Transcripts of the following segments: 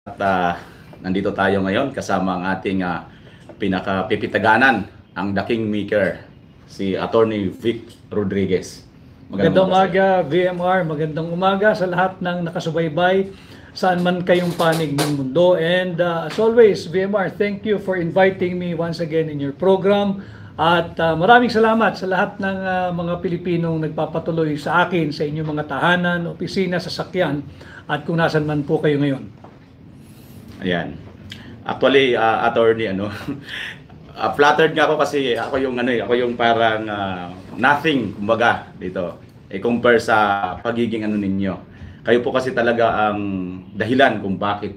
At nandito tayo ngayon kasama ang ating pinakapipitaganan, ang The Kingmaker, si Attorney Vic Rodriguez. Magandang umaga, VMR. Magandang umaga sa lahat ng nakasubaybay saan man kayong panig ng mundo. And as always, VMR, thank you for inviting me once again in your program. At maraming salamat sa lahat ng mga Pilipinong nagpapatuloy sa akin, sa inyong mga tahanan, opisina, sasakyan, at kung nasan man po kayo ngayon. Ayan. Actually, attorney, flattered nga ako kasi ako yung parang nothing, kumbaga, dito. I-compare sa pagiging ninyo. Kayo po kasi talaga ang dahilan kung bakit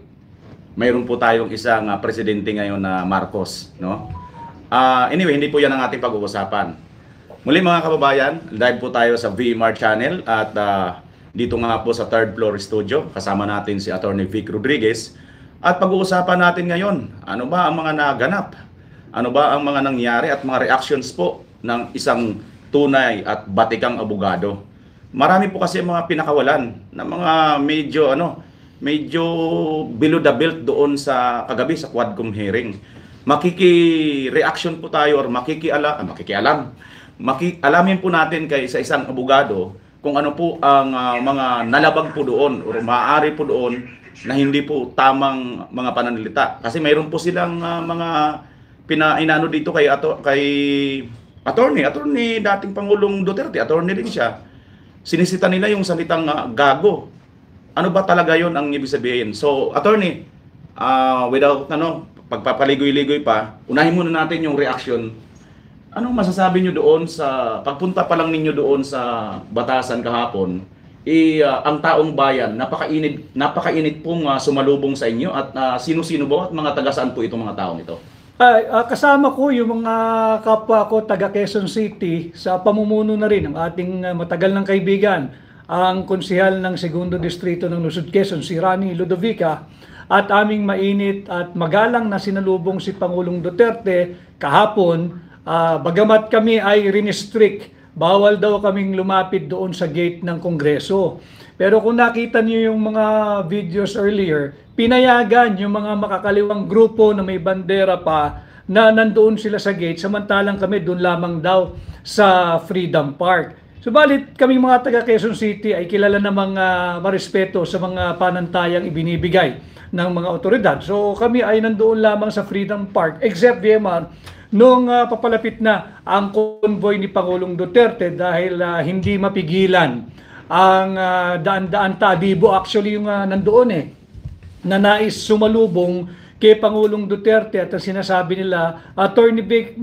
mayroon po tayong isang presidente ngayon na Marcos, no? Anyway, hindi po yan ang ating pag-uusapan. Muli mga kababayan, live po tayo sa VMR channel at dito nga po sa third floor studio, kasama natin si Attorney Vic Rodriguez. At pag-uusapan natin ngayon, ano ba ang mga naganap? Ano ba ang mga nangyari at mga reactions po ng isang tunay at batikang abogado? Marami po kasi mga pinakawalan na mga medyo below the belt doon sa kagabi sa Quadcom hearing. Makiki-reaction po tayo or alamin po natin kay sa isang abogado kung ano po ang mga nalabag po doon or maaari po doon na hindi po tamang mga pananalita. Kasi mayroon po silang mga pinainano dito kay attorney dating Pangulong Duterte, attorney din siya. Sinisita nila yung salitang gago. Ano ba talaga yon ang ibig sabihin? So, attorney, without pagpapaligoy-ligoy pa, unahin muna natin yung reaction. Anong masasabi nyo doon sa pagpunta pa lang ninyo doon sa Batasan kahapon? Ang taong bayan, napakainit pong sumalubong sa inyo at sino-sino ba at mga taga saan po itong mga taong ito? Kasama ko yung mga kapwa ko taga Quezon City sa pamumuno na rin ng ating matagal ng kaibigan, ang konsehal ng Segundo Distrito ng Luzon, Quezon, si Rani Ludovica, at aming mainit at magalang na sinalubong si Pangulong Duterte kahapon. Bagamat kami ay restrict, bawal daw kaming lumapit doon sa gate ng Kongreso. Pero kung nakita niyo yung mga videos earlier, pinayagan yung mga makakaliwang grupo na may bandera pa na nandoon sila sa gate, samantalang kami doon lamang daw sa Freedom Park. Subalit kaming mga taga Quezon City ay kilala namang marespeto sa mga panantayang ibinibigay ng mga otoridad. So kami ay nandoon lamang sa Freedom Park, except VMR, nung papalapit na ang convoy ni Pangulong Duterte dahil hindi mapigilan ang daan-daan tadibo. Actually yung nandoon na nais sumalubong kay Pangulong Duterte at ang sinasabi nila, Attorney Vic,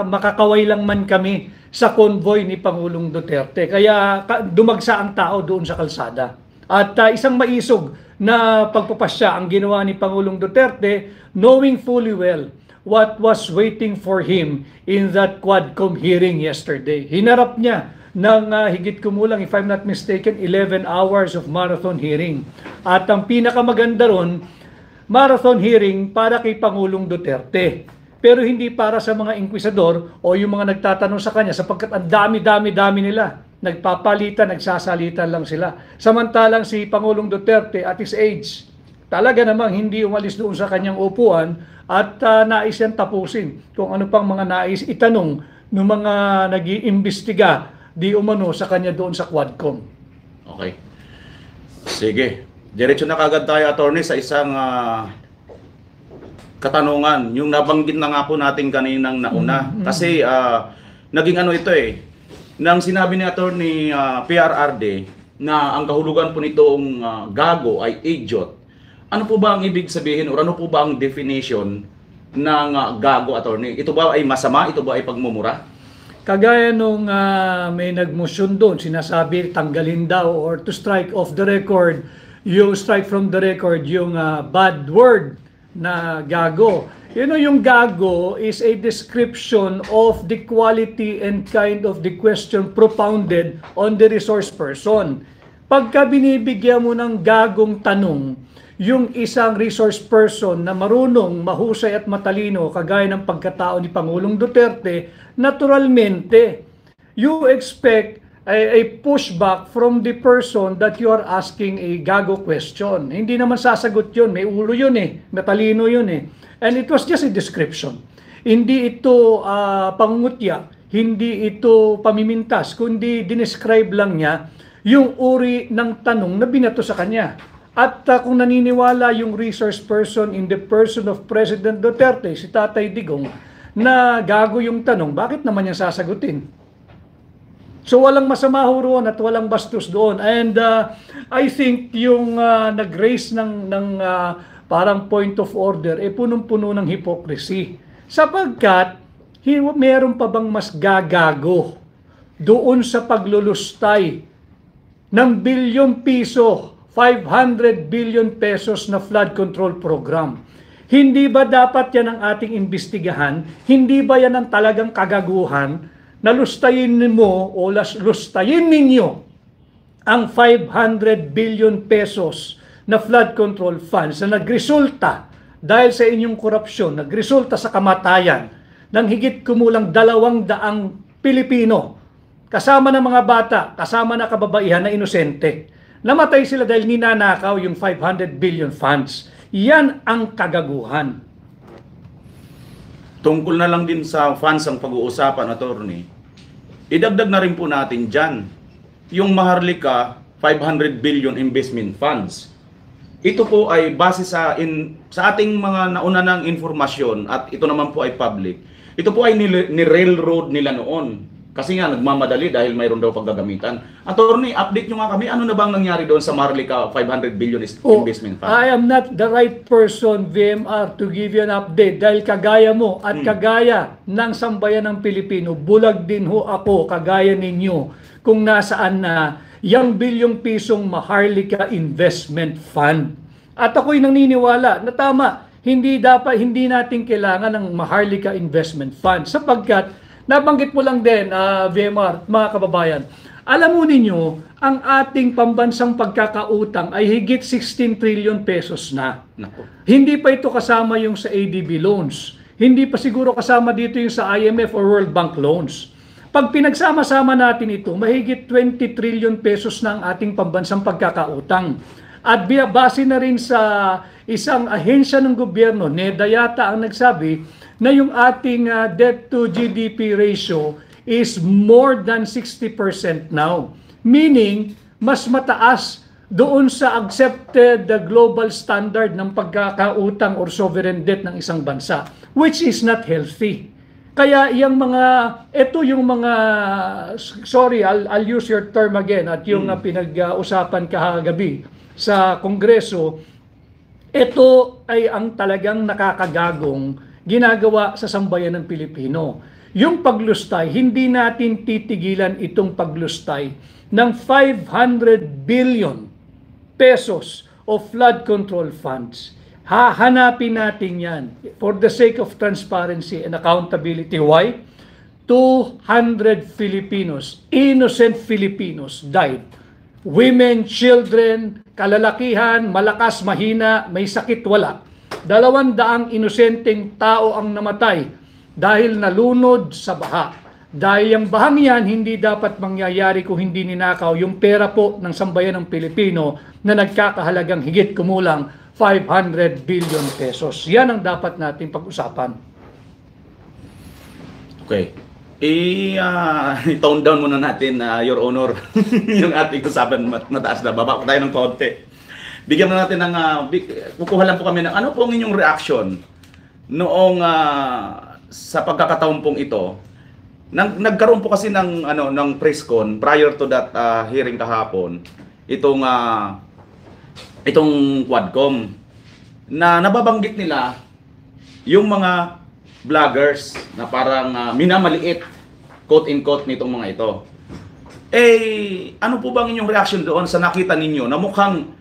makakaway lang man kami sa convoy ni Pangulong Duterte. Kaya dumagsa ang tao doon sa kalsada. At isang maisog na pagpapasya ang ginawa ni Pangulong Duterte, knowing fully well what was waiting for him in that Quadcom hearing yesterday. Hinarap niya ng higit kumulang, if I'm not mistaken, 11 hours of marathon hearing. At ang pinakamaganda ron, marathon hearing para kay Pangulong Duterte. Pero hindi para sa mga inkwisador o yung mga nagtatanong sa kanya sapagkat ang dami-dami nila. Nagpapalitan, nagsasalita lang sila. Samantalang si Pangulong Duterte at his age, talaga namang hindi umalis doon sa kanyang upuan at nais yan tapusin kung ano pang mga nais itanong ng mga nag-iimbestiga di umano sa kanya doon sa Quadcom. Okay. Sige. Diretso na kagad tayo, attorney, sa isang katanungan. Yung nabanggit na nga po natin kaninang nauna. Kasi naging ito nang sinabi ni attorney PRRD na ang kahulugan po nitong gago ay idiot. Ano po ba ang ibig sabihin o ano po ba ang definition ng gago, attorney? Ito ba ay masama? Ito ba ay pagmumura? Kagaya nung may nagmotion doon, sinasabi tanggalin daw or to strike off the record, yung strike from the record, yung bad word na gago. Yung gago is a description of the quality and kind of the question propounded on the resource person. Pagka binibigyan mo ng gagong tanong, yung isang resource person na marunong, mahusay at matalino, kagaya ng pagkatao ni Pangulong Duterte, naturalmente, you expect a pushback from the person that you are asking a gago question. Hindi naman sasagot yun. May ulo yun eh. Matalino yun eh. And it was just a description. Hindi ito pangungutya. Hindi ito pamimintas. Kundi dinescribe lang niya yung uri ng tanong na binato sa kanya. At kung naniniwala yung resource person in the person of President Duterte, si Tatay Digong, na gago yung tanong, bakit naman niya sasagutin? So walang masama ho roon at walang bastos doon. And I think yung nag-raise ng parang point of order, punong-puno ng hypocrisy. Sapagkat, meron pa bang mas gagago doon sa paglulustay ng bilyong piso, 500 billion pesos na flood control program? Hindi ba dapat yan ang ating imbestigahan? Hindi ba yan ang talagang kagaguhan na lustayin mo o lustayin ninyo ang 500 billion pesos na flood control funds na nagresulta dahil sa inyong korupsyon, nagresulta sa kamatayan ng higit kumulang 200 Pilipino, kasama ng mga bata, kasama na kababaihan na inosente. Namatay sila dahil ninanakaw yung 500 billion funds. Yan ang kagaguhan. Tungkol na lang din sa funds ang pag-uusapan, attorney. Idagdag na rin po natin dyan yung Maharlika 500 billion investment funds. Ito po ay base sa ating mga nauna ng informasyon at ito naman po ay public. Ito po ay ni-railroad nila noon. Kasi nga nagmamadali dahil mayroon daw paggagamitan. Attorney, update nyo nga kami. Ano na bang nangyari doon sa Maharlika 500 billion investment fund? I am not the right person, VMR, to give you an update. Dahil kagaya mo at kagaya ng sambayan ng Pilipino, bulag din ho ako, kagaya ninyo, kung nasaan na yung bilyong pisong Maharlika Investment Fund. At ako'y naniniwala na tama, hindi natin kailangan ng Maharlika Investment Fund sapagkat nabanggit mo lang din, VMR, mga kababayan, alam mo ninyo, ang ating pambansang pagkakautang ay higit 16 trillion pesos na. Nako. Hindi pa ito kasama yung sa ADB loans. Hindi pa siguro kasama dito yung sa IMF or World Bank loans. Pag pinagsama-sama natin ito, mahigit 20 trillion pesos na ang ating pambansang pagkakautang. At base na rin sa isang ahensya ng gobyerno, NEDA yata ang nagsabi, na yung ating debt to GDP ratio is more than 60% now. Meaning, mas mataas doon sa accepted global standard ng pagkakautang or sovereign debt ng isang bansa, which is not healthy. Kaya sorry, I'll use your term again, at yung pinag-usapan kahagabi sa Kongreso, ito ay ang talagang nakakagagong ginagawa sa sambayan ng Pilipino. Yung paglustay, hindi natin titigilan itong paglustay ng 500 billion pesos of flood control funds. Hahanapin natin yan for the sake of transparency and accountability. Why? 200 Filipinos, innocent Filipinos died. Women, children, kalalakihan, malakas, mahina, may sakit, wala. 200 inosenteng tao ang namatay dahil nalunod sa baha. Dahil yung bahang yan, hindi dapat mangyayari kung hindi ninakaw yung pera po ng sambayan ng Pilipino na nagkakahalagang higit kumulang 500 billion pesos. Yan ang dapat natin pag-usapan. Okay. I-tone down muna natin, Your Honor, yung ating usapan mataas na. Baba tayo ng konti. Bigyan na natin ng, kukuha lang po kami ng, ano po ang inyong reaction noong sa pagkakataon pong ito. Nagkaroon po kasi ng press con prior to that hearing kahapon, itong Quadcom, na nababanggit nila yung mga vloggers na parang minamaliit, quote-in-quote, nitong mga ito. Ano po bang inyong reaction doon sa nakita ninyo na mukhang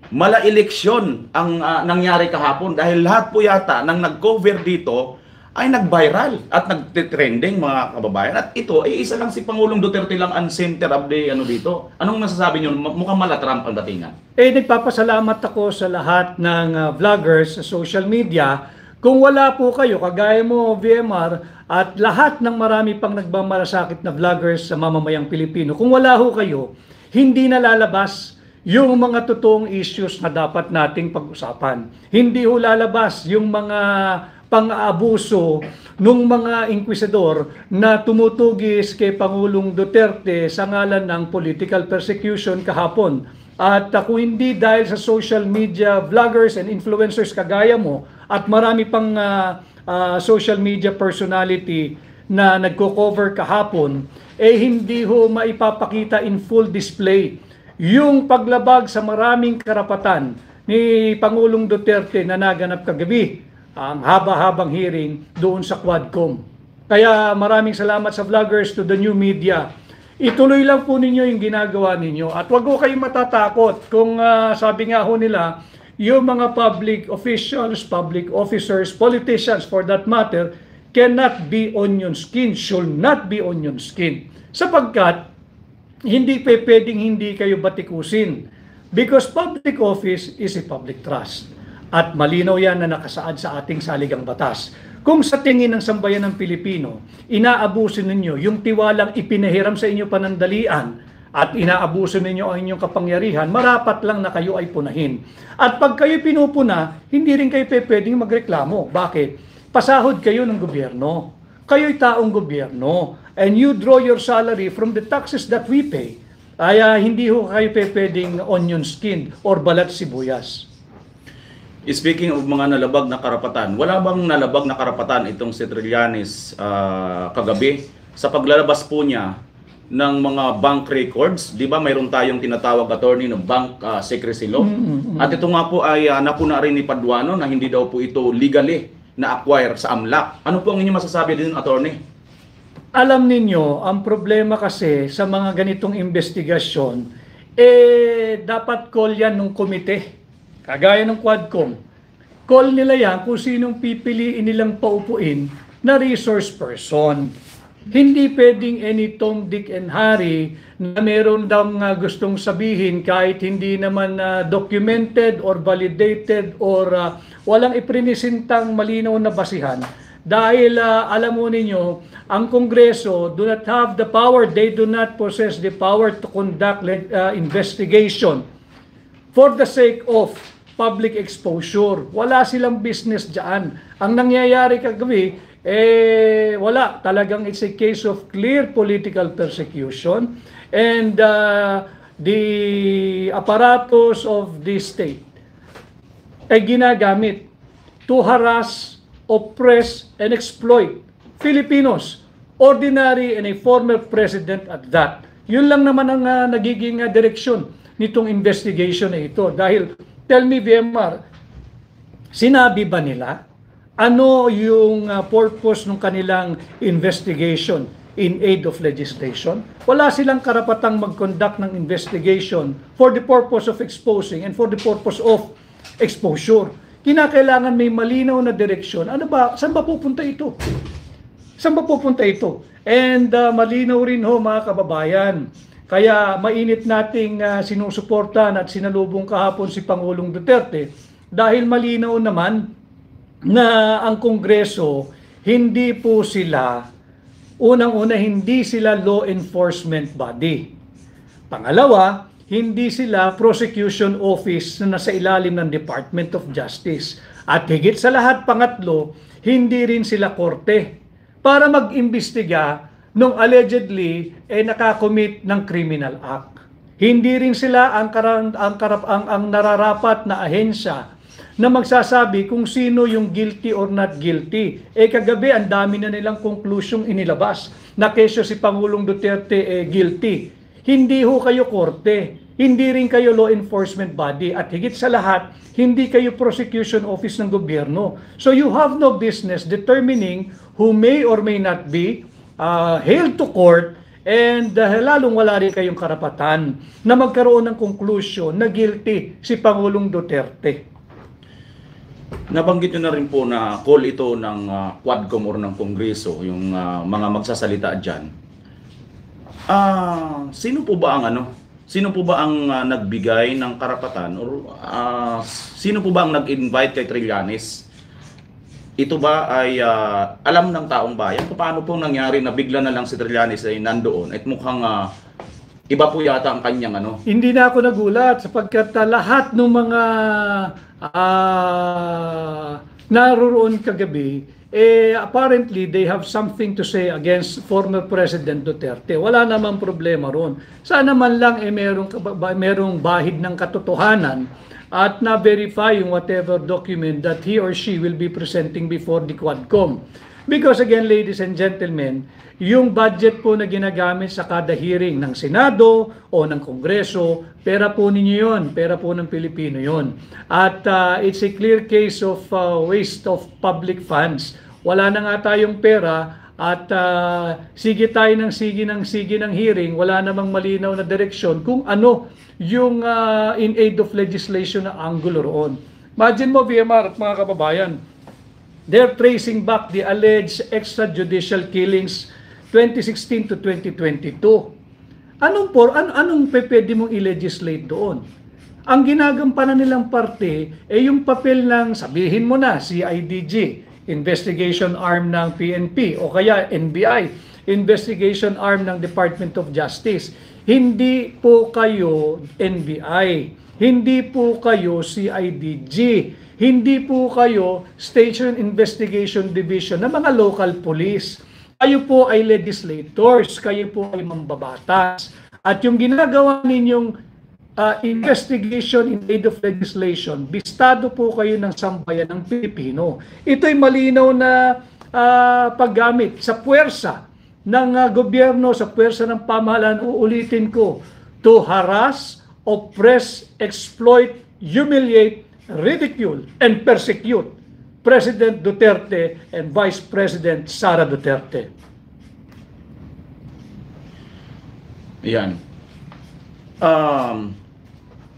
mala-eleksyon ang nangyari kahapon dahil lahat po yata nang nag-cover dito ay nag-viral at nag-trending, mga kababayan. At ito ay isa lang si Pangulong Duterte lang ang center of the dito. Anong masasabi niyo? Mukhang mala-Trump ang datingan. Nagpapasalamat ako sa lahat ng vloggers sa social media Kung wala po kayo, kagaya mo, VMR, at lahat ng marami pang nagmamalasakit na vloggers sa mamamayang Pilipino, kung wala ho kayo, hindi na lalabas yung mga totoong issues na dapat nating pag-usapan. Hindi ho lalabas yung mga pang-aabuso ng mga inquisidor na tumutugis kay Pangulong Duterte sa ngalan ng political persecution kahapon. At kung hindi dahil sa social media vloggers and influencers kagaya mo at marami pang social media personality na nagko-cover kahapon, hindi ho maipapakita in full display yung paglabag sa maraming karapatan ni Pangulong Duterte na naganap kagabi, ang haba-habang hearing doon sa Quadcom. Kaya maraming salamat sa vloggers, to the new media. Ituloy lang po ninyo yung ginagawa ninyo at wag ho kayong matatakot kung sabi nga ho nila, yung mga public officials, public officers, politicians for that matter, cannot be onion skin, should not be onion skin. Sapagkat hindi pwedeng hindi kayo batikusin because public office is a public trust. At malinaw yan na nakasaad sa ating saligang batas. Kung sa tingin ng sambayan ng Pilipino, inaabuso ninyo yung tiwalang ipinahiram sa inyo panandalian at inaabuso ninyo ang inyong kapangyarihan, marapat lang na kayo ay punahin. At pag kayo pinupuna, hindi rin kayo pwedeng magreklamo. Bakit? Pasahod kayo ng gobyerno. Kayo'y taong gobyerno. And you draw your salary from the taxes that we pay. Kaya hindi ho kayo pwedeng onion skin or balat sibuyas. Speaking of mga nalabag na karapatan, wala bang nalabag na karapatan itong si Trillanes kagabi sa paglalabas po niya ng mga bank records? Di ba mayroon tayong tinatawag attorney ng bank secrecy law? At ito nga po ay napuna rin ni Paduano na hindi daw po ito legally na-acquire sa AMLAC. Ano po ang inyong masasabi din, attorney? Alam ninyo, ang problema kasi sa mga ganitong investigasyon, dapat call yan ng komite. Kagaya ng Quadcom, call nila yan kung sinong pipiliin nilang paupuin na resource person. Hindi pwedeng any Tom, Dick, and Harry na meron daw gustong sabihin kahit hindi naman documented or validated or walang iprinisintang malinaw na basihan. Dahil alam mo ninyo, ang Kongreso do not have the power, they do not possess the power to conduct investigation for the sake of public exposure. Wala silang business dyan. Ang nangyayari kagabi, wala. Talagang it's a case of clear political persecution and the apparatus of the state ay ginagamit to harass, oppress, and exploit Filipinos, ordinary and a former president at that. Yun lang naman ang nagiging direksyon nitong investigation na ito. Dahil, tell me, VMR, sinabi ba nila ano yung purpose ng kanilang investigation in aid of legislation? Wala silang karapatang mag-conduct ng investigation for the purpose of exposing and for the purpose of exposure. Kinakailangan may malinaw na direksyon. Ano ba? Saan ba pupunta ito? Saan ba pupunta ito? And malinaw rin ho mga kababayan. Kaya mainit nating sinusuportan at sinalubong kahapon si Pangulong Duterte dahil malinaw naman na ang Kongreso, hindi po sila, unang-una hindi sila law enforcement body. Pangalawa, hindi sila prosecution office na nasa ilalim ng Department of Justice. At higit sa lahat, pangatlo, hindi rin sila korte para mag-imbestiga nung allegedly nakakommit ng criminal act. Hindi rin sila ang nararapat na ahensya na magsasabi kung sino yung guilty or not guilty. Kagabi, ang dami na nilang conclusion inilabas na kesyo si Pangulong Duterte guilty. Hindi ho kayo korte, hindi rin kayo law enforcement body, at higit sa lahat, hindi kayo prosecution office ng gobyerno. So you have no business determining who may or may not be hailed to court, and lalong wala rin kayong karapatan na magkaroon ng conclusion na guilty si Pangulong Duterte. Nabanggit nyo na rin po na call ito ng Quadcom or ng Kongreso, yung mga magsasalita dyan. Sino po ba ang nagbigay ng karapatan or sino po ba ang nag-invite kay Trillanes? ito ba ay alam ng taong bayan? Paano po nangyari na bigla na lang si Trillanes ay nandoon at mukhang iba po yata ang kanyang ano? Hindi na ako nagulat sapagkat lahat ng mga naroon kagabi, apparently they have something to say against former President Duterte. Wala namang problema ron. Sana man lang merong bahid ng katotohanan at na-verify yung whatever document that he or she will be presenting before the Quadcom. Because again, ladies and gentlemen, yung budget po na ginagamit sa kada hearing ng Senado o ng Kongreso, pera po ninyo yun, pera po ng Pilipino yun. At it's a clear case of waste of public funds. Wala na nga tayong pera at sige tayo ng sige ng hearing, wala namang malinaw na direksyon kung ano yung in aid of legislation na angulo roon. Imagine mo, VMR at mga kababayan, they're tracing back the alleged extrajudicial killings 2016 to 2022. Anong pwede mong i-legislate doon? Ang ginagampanan nilang parte ay yung papel ng, sabihin mo na, CIDG, investigation arm ng PNP, o kaya NBI, investigation arm ng Department of Justice. Hindi po kayo NBI, hindi po kayo CIDG, hindi po kayo Station Investigation Division ng mga local police. Kayo po ay legislators, kayo po ay mambabatas. At yung ginagawa ninyong investigation in aid of legislation, bistado po kayo ng sambayan ng Pilipino. Ito'y malinaw na paggamit sa puwersa ng gobyerno, sa puwersa ng pamahalaan, uulitin ko, to harass, oppress, exploit, humiliate, ridicule, and persecute President Duterte and Vice President Sara Duterte. Yan.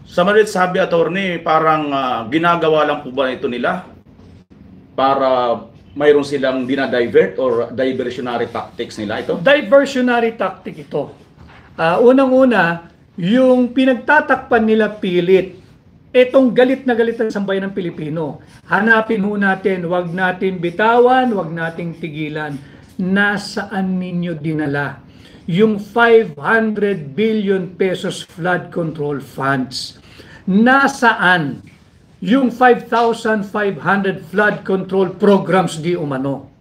Sa malit sabi, attorney, parang ginagawa lang po ba ito nila para mayroon silang dinadivert or diversionary tactics nila ito? Diversionary tactic ito. Unang-una, yung pinagtatakpan nila pilit, etong galit na galit ang sambayan ng Pilipino. Hanapin ho natin, wag natin bitawan, wag nating tigilan. Nasaan ninyo dinala yung 500 billion pesos flood control funds? Nasaan yung 5,500 flood control programs di umano?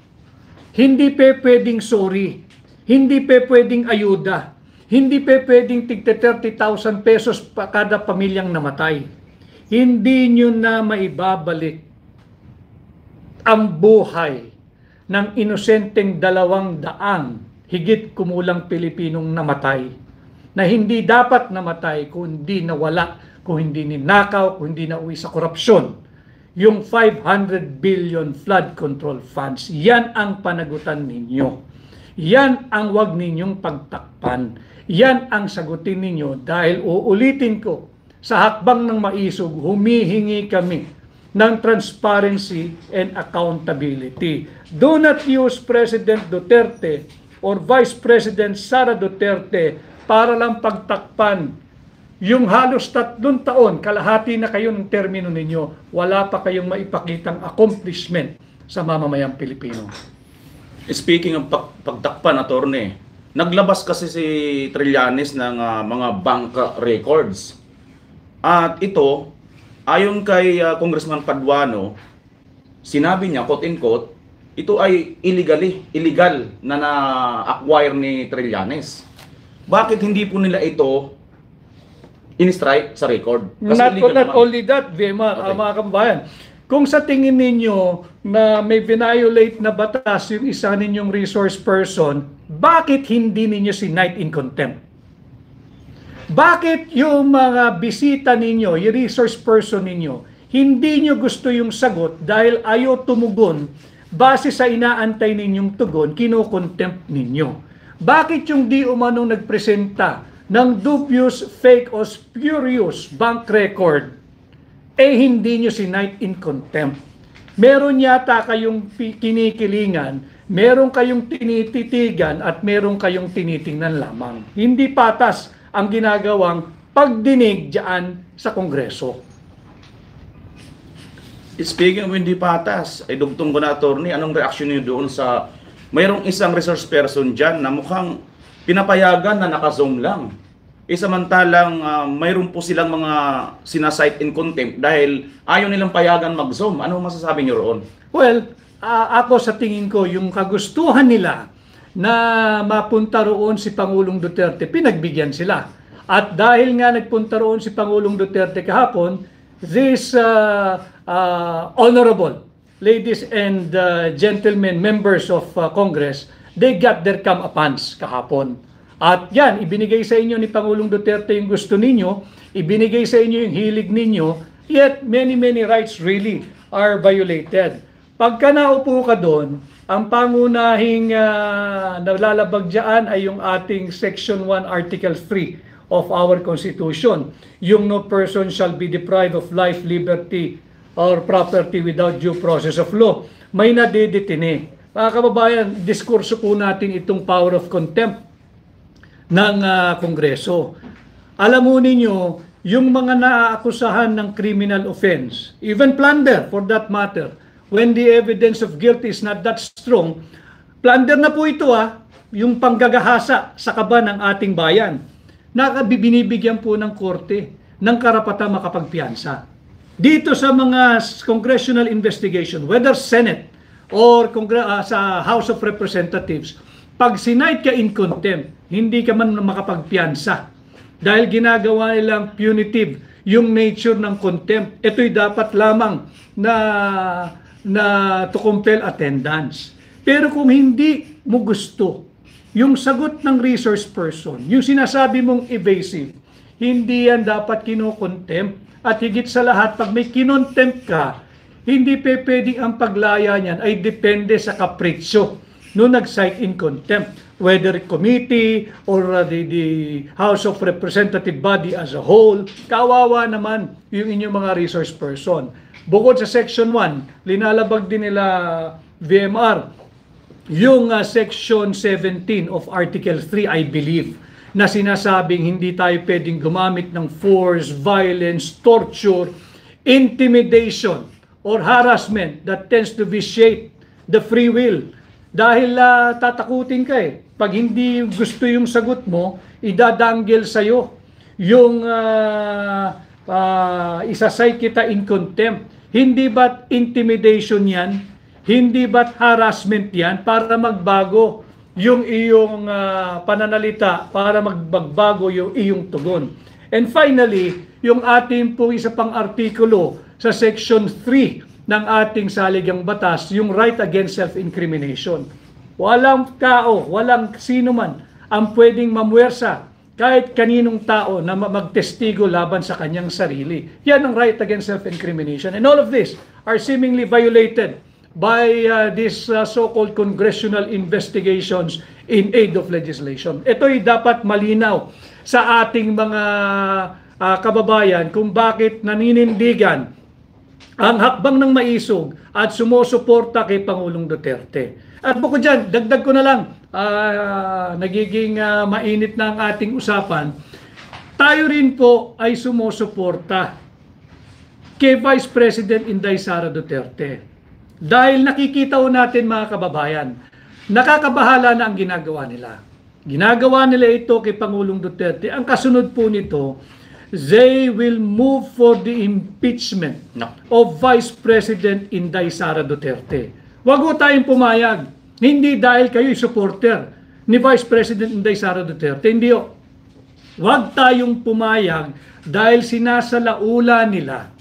Hindi pwedeng sorry, hindi pwedeng ayuda, hindi pwedeng tigte 30,000 pesos pa kada pamilyang namatay. Hindi nyo na maibabalik ang buhay ng inosenteng 200 higit kumulang Pilipinong namatay, na hindi dapat namatay kung hindi nawala, kung hindi ninakaw, kung hindi nauwi sa korupsyon. Yung 500 billion flood control funds, yan ang panagutan ninyo. Yan ang wag ninyong pagtakpan. Yan ang sagutin ninyo dahil uulitin ko, sa hakbang ng maisog, humihingi kami ng transparency and accountability. Do not use President Duterte or Vice President Sara Duterte para lang pagtakpan yung halos 3 taon, kalahati na kayo ng termino ninyo, wala pa kayong maipakitang accomplishment sa mamamayang Pilipino. Speaking of pagtakpan, attorney, naglabas kasi si Trillanes ng mga bank records. At ito, ayon kay Congressman Paduano, sinabi niya, quote-unquote, ito ay illegal na na-acquire ni Trillanes. Bakit hindi po nila ito in-strike sa record? Not only that, VMA, mga kababayan, kung sa tingin ninyo na may violate na batas yung isa ninyong resource person, bakit hindi ninyo si-cite in contempt? Bakit yung mga bisita ninyo, yung resource person ninyo, hindi nyo gusto yung sagot dahil ayaw tumugon base sa inaantay ninyong tugon, kino-contempt ninyo? Bakit yung di umanong nagpresenta ng dubious, fake o spurious bank record, hindi nyo sinite in contempt? Meron yata kayong kinikilingan, meron kayong tinititigan at meron kayong tinitingnan lamang. Hindi patas ang ginagawang pagdinig diyan sa Kongreso. speaking of hindi patas, ay dugtong ko na, attorney, anong reaction niyo doon sa mayroong isang resource person dyan na mukhang pinapayagan na naka-zoom lang. Samantalang mayroon po silang mga sinasite in contempt dahil ayaw nilang payagan mag-zoom. Ano masasabi niyo roon? Well, ako sa tingin ko, yung kagustuhan nila na mapunta roon si Pangulong Duterte, pinagbigyan sila. At dahil nga nagpunta roon si Pangulong Duterte kahapon, this honorable ladies and gentlemen, members of Congress, they got their comeuppance kahapon. At yan, ibinigay sa inyo ni Pangulong Duterte yung gusto ninyo, ibinigay sa inyo yung hilig ninyo, yet many rights really are violated. Pagka naupo ka doon, ang pangunahing nalalabag dyan ay yung ating Section 1, Article 3 of our Constitution. Yung no person shall be deprived of life, liberty, or property without due process of law. May nadedetine. Mga kababayan, diskurso po natin itong power of contempt ng Kongreso. Alam mo ninyo, yung mga naaakusahan ng criminal offense, even plunder for that matter, when the evidence of guilt is not that strong, plunder na po ito yung panggagahasa sa kaba ng ating bayan. Binibigyan po ng korte ng karapatang makapagpiyansa. Dito sa mga congressional investigation, whether Senate or sa House of Representatives, pag sinight ka in contempt, hindi ka man makapagpiyansa. Dahil ginagawa nilang punitive yung nature ng contempt. Ito'y dapat lamang na to compel attendance. Pero kung hindi mo gusto yung sagot ng resource person, yung sinasabi mong evasive, hindi yan dapat kino-contempt. At higit sa lahat, pag may kinontempt ka, hindi pwedeng ang paglaya niyan ay depende sa kapritsyo no nag-cite in contempt. Whether committee or the House of Representative body as a whole, kawawa naman yung inyong mga resource person. Bukod sa Section 1, linalabag din nila VMR yung Section 17 of Article 3, I believe, na sinasabing hindi tayo pwedeng gumamit ng force, violence, torture, intimidation, or harassment that tends to vitiate the free will. Dahil tatakutin ka Pag hindi gusto yung sagot mo, idadanggel sa'yo yung isasay kita in contempt. Hindi ba't intimidation yan? Hindi ba't harassment yan para magbago yung iyong pananalita, para magbago yung iyong tugon? And finally, yung ating po isa pang artikulo sa Section 3 ng ating saligang batas, yung right against self-incrimination. Walang tao, walang sino man ang pwedeng mamuwersa kahit kaninong tao na magtestigo laban sa kanyang sarili. Yan ang right against self-incrimination. And all of this are seemingly violated by these so-called congressional investigations in aid of legislation. Ito'y dapat malinaw sa ating mga kababayan kung bakit naninindigan ang hakbang ng maisog at sumusuporta kay Pangulong Duterte. At bukod dyan, dagdag ko na lang, nagiging mainit na ang ating usapan, tayo rin po ay sumusuporta kay Vice President Inday Sara Duterte. Dahil nakikita natin mga kababayan, nakakabahala na ang ginagawa nila. Ginagawa nila ito kay Pangulong Duterte. Ang kasunod po nito, they will move for the impeachment of Vice President Inday Sara Duterte. Wag ho tayong pumayag. Hindi dahil kayo'y supporter ni Vice President Inday Sara Duterte. Hindi ho. Wag tayong pumayag dahil sinasalaula nila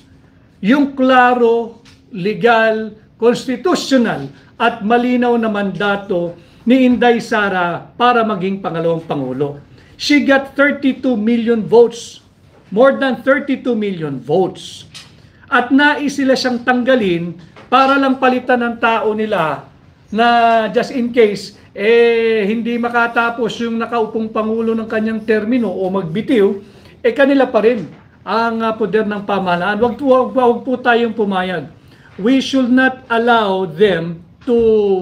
yung klaro, legal, constitutional at malinaw na mandato ni Inday Sara para maging pangalawang Pangulo. She got 32 million votes. More than 32 million votes. At nais sila siyang tanggalin para lang palitan ng tao nila na just in case hindi makatapos yung nakaupong Pangulo ng kanyang termino o magbitiw, kanila pa rin ang poder ng pamahalaan. Wag po tayong pumayag. We should not allow them to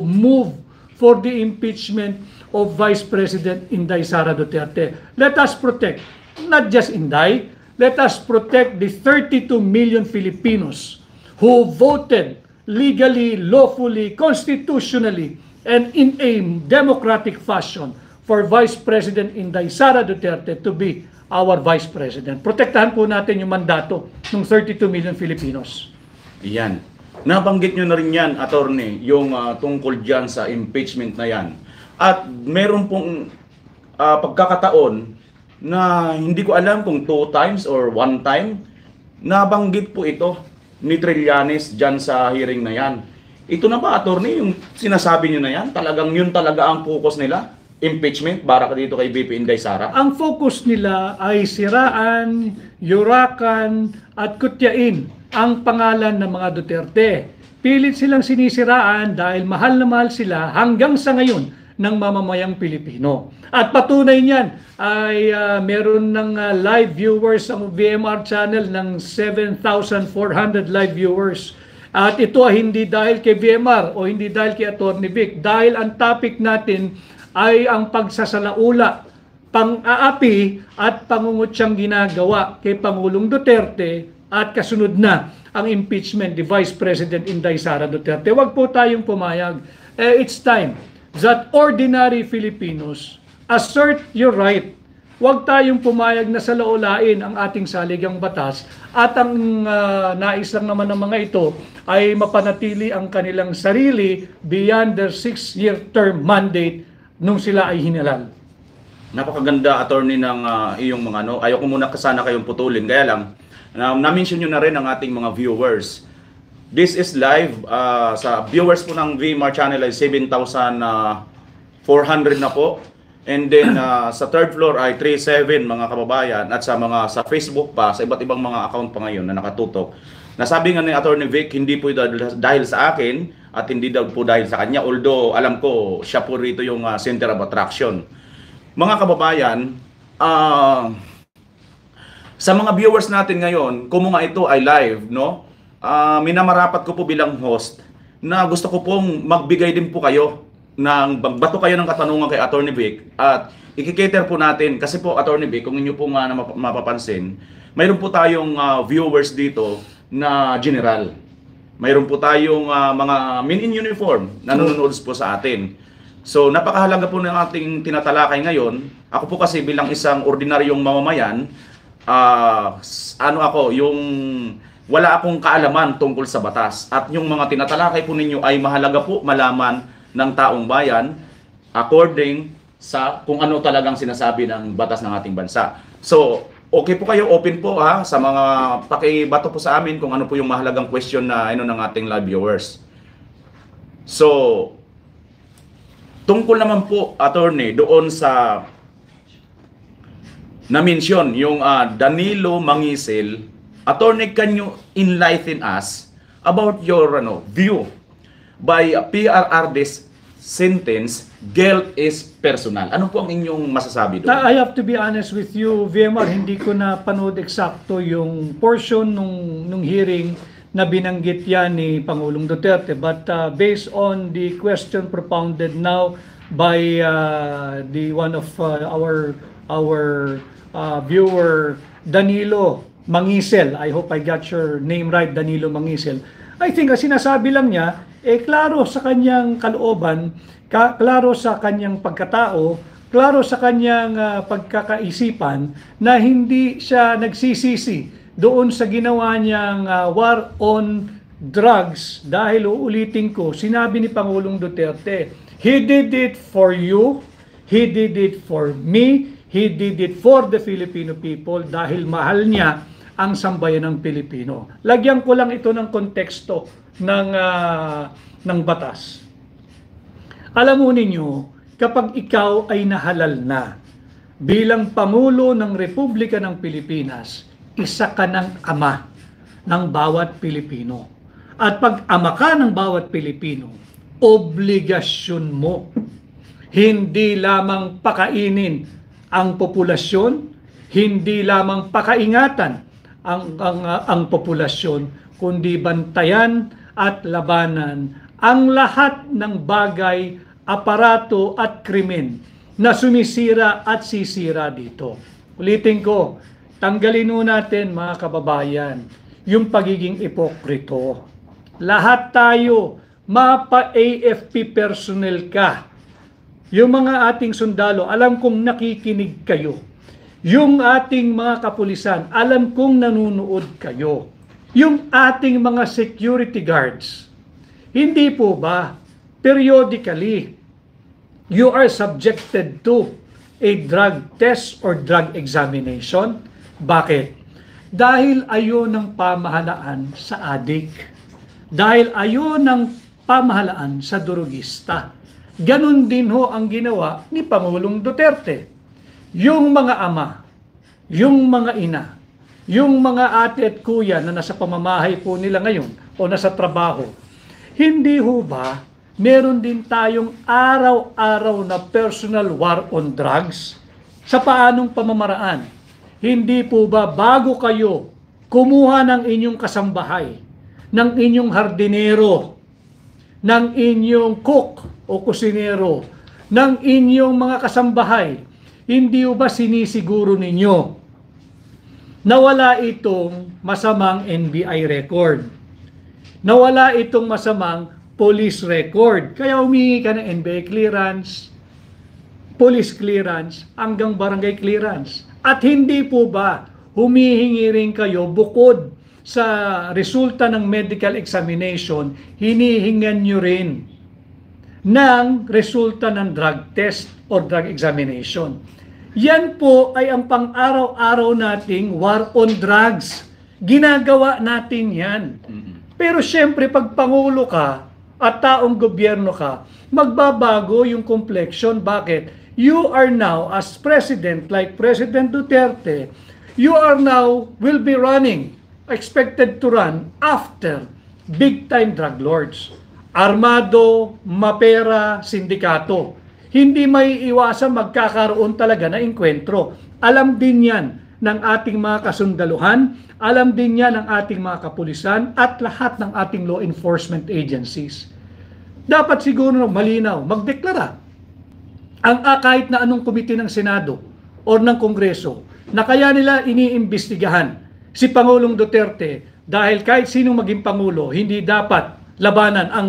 move for the impeachment of Vice President Inday Sara Duterte. Let us protect, not just Inday, let us protect the 32 million Filipinos who voted legally, lawfully, constitutionally, and in a democratic fashion for Vice President Inday Sara Duterte to be our Vice President. Protektahan po natin yung mandato ng 32 million Filipinos. Yan. Nabanggit nyo na rin yan, attorney, yung tungkol dyan sa impeachment na yan. At meron pong pagkakataon na hindi ko alam kung 2 times or 1 time, nabanggit po ito ni Trillanes dyan sa hearing na yan. Ito na ba, attorney, yung sinasabi nyo na yan? Talagang yun talaga ang focus nila? Impeachment para dito kay VP Inday Sara? Ang focus nila ay siraan, yurakan, at kutyain ang pangalan ng mga Duterte. Pilit silang sinisiraan dahil mahal na mahal sila hanggang sa ngayon ng mamamayang Pilipino. At patunay niyan ay meron ng live viewers ang VMR channel ng 7,400 live viewers. At ito ay hindi dahil kay VMR o hindi dahil kay Atty. Vic, dahil ang topic natin ay ang pagsasalaula, pang-aapi at pangungutyang ginagawa kay Pangulong Duterte at kasunod na ang impeachment ni Vice President Inday Sara Duterte. Huwag po tayong pumayag. It's time that ordinary Filipinos assert your right. Huwag tayong pumayag na salaulain ang ating saligang batas at ang nais lang naman ng mga ito ay mapanatili ang kanilang sarili beyond their 6-year term mandate nung sila ay hinalal. Napakaganda, attorney, ng iyong mga ano. Ayoko muna sana kayong putulin. Kaya lang, na-mention nyo na rin ang ating mga viewers. This is live. Sa viewers po ng VMR channel ay 7,400 na po. And then sa third floor ay 37 mga kababayan. At sa Facebook pa, sa iba't ibang mga account pa ngayon na nakatutok. Nasabi nga ni Atty. Vic, hindi po dahil sa akin at hindi daw po dahil sa kanya. Although alam ko siya po rito yung center of attraction. Mga kababayan, sa mga viewers natin ngayon, kung mga ito ay live, no? Minamarapat ko po bilang host na gusto ko pong magbigay din po kayo ng bato kayo ng katanungan kay Atty. Vic at ikikater po natin kasi po Atty. Vic, kung inyo po nga mapapansin, mayroon po tayong viewers dito na general. Mayroon po tayong mga men in uniform na nanonood po sa atin. So napakahalaga po ng ating tinatalakay ngayon. Ako po kasi bilang isang ordinaryong mamamayan, wala akong kaalaman tungkol sa batas. At yung mga tinatalakay po ninyo ay mahalaga po malaman ng taong bayan according sa kung ano talagang sinasabi ng batas ng ating bansa. So, okay po kayo, open po sa mga pakibato po sa amin kung ano po yung mahalagang question na ng ating live viewers. So, tungkol naman po, attorney, doon sa na-mention yung Danilo Mangisel. Attorney, can you enlighten us about your view by PRRD's sentence, guilt is personal? Ano po ang inyong masasabi doon? I have to be honest with you, VMR, hindi ko na panood eksakto yung portion nung hearing na binanggit yan ni Pangulong Duterte. But based on the question propounded now by the one of our viewer, Danilo Mangisel, I hope I got your name right, Danilo Mangisel. I think sinasabi lang niya, klaro sa kanyang kalooban, klaro sa kanyang pagkatao, klaro sa kanyang pagkakaisipan na hindi siya nagsisisi doon sa ginawa niyang war on drugs dahil uulitin ko, sinabi ni Pangulong Duterte, he did it for you, he did it for me, he did it for the Filipino people dahil mahal niya ang sambayan ng Pilipino. Lagyan ko lang ito ng konteksto ng batas. Alam mo ninyo, kapag ikaw ay nahalal na bilang Pangulo ng Republika ng Pilipinas, isa ka ng ama ng bawat Pilipino. At pag ama ka ng bawat Pilipino, obligasyon mo hindi lamang pakainin ang populasyon, hindi lamang pakaingatan ang populasyon, kundi bantayan at labanan ang lahat ng bagay, aparato at krimen na sumisira at sisira dito. Ulitin ko, tanggalin natin mga kababayan yung pagiging ipokrito. Lahat tayo, mapa-AFP personnel ka. Yung mga ating sundalo, alam kong nakikinig kayo. Yung ating mga kapulisan, alam kong nanunood kayo. Yung ating mga security guards, hindi po ba periodically you are subjected to a drug test or drug examination? Bakit? Dahil ayaw ng pamahalaan sa adik. Dahil ayaw ng pamahalaan sa durugista. Ganon din ho ang ginawa ni Pangulong Duterte. Yung mga ama, yung mga ina, yung mga ate at kuya na nasa pamamahay po nila ngayon o nasa trabaho, hindi ho ba meron din tayong araw-araw na personal war on drugs? Sa paanong pamamaraan? Hindi po ba bago kayo kumuha ng inyong kasambahay, ng inyong hardinero, ng inyong cook o kusinero, ng inyong mga kasambahay, hindi po ba sinisiguro ninyo na wala itong masamang NBI record? Na wala itong masamang police record. Kaya humingi ka ng NBI clearance, police clearance, hanggang barangay clearance. At hindi po ba humihingi rin kayo bukod sa resulta ng medical examination, hinihingan nyo rin ng resulta ng drug test or drug examination. Yan po ay ang pang-araw-araw nating war on drugs. Ginagawa natin yan. Pero syempre, pag Pangulo ka at taong gobyerno ka, magbabago yung complexion. Bakit? You are now, as President, like President Duterte, you are now, will be running, expected to run after big-time drug lords. Armado, mapera, sindikato. Hindi may iwasan magkakaroon talaga na engkwentro. Alam din yan ng ating mga kasundaluhan, alam din yan ng ating mga kapulisan at lahat ng ating law enforcement agencies. Dapat siguro malinaw, magdeklara ang kahit na anong komite ng Senado o ng Kongreso na kaya nila iniimbestigahan si Pangulong Duterte dahil kahit sinong maging Pangulo, hindi dapat labanan ang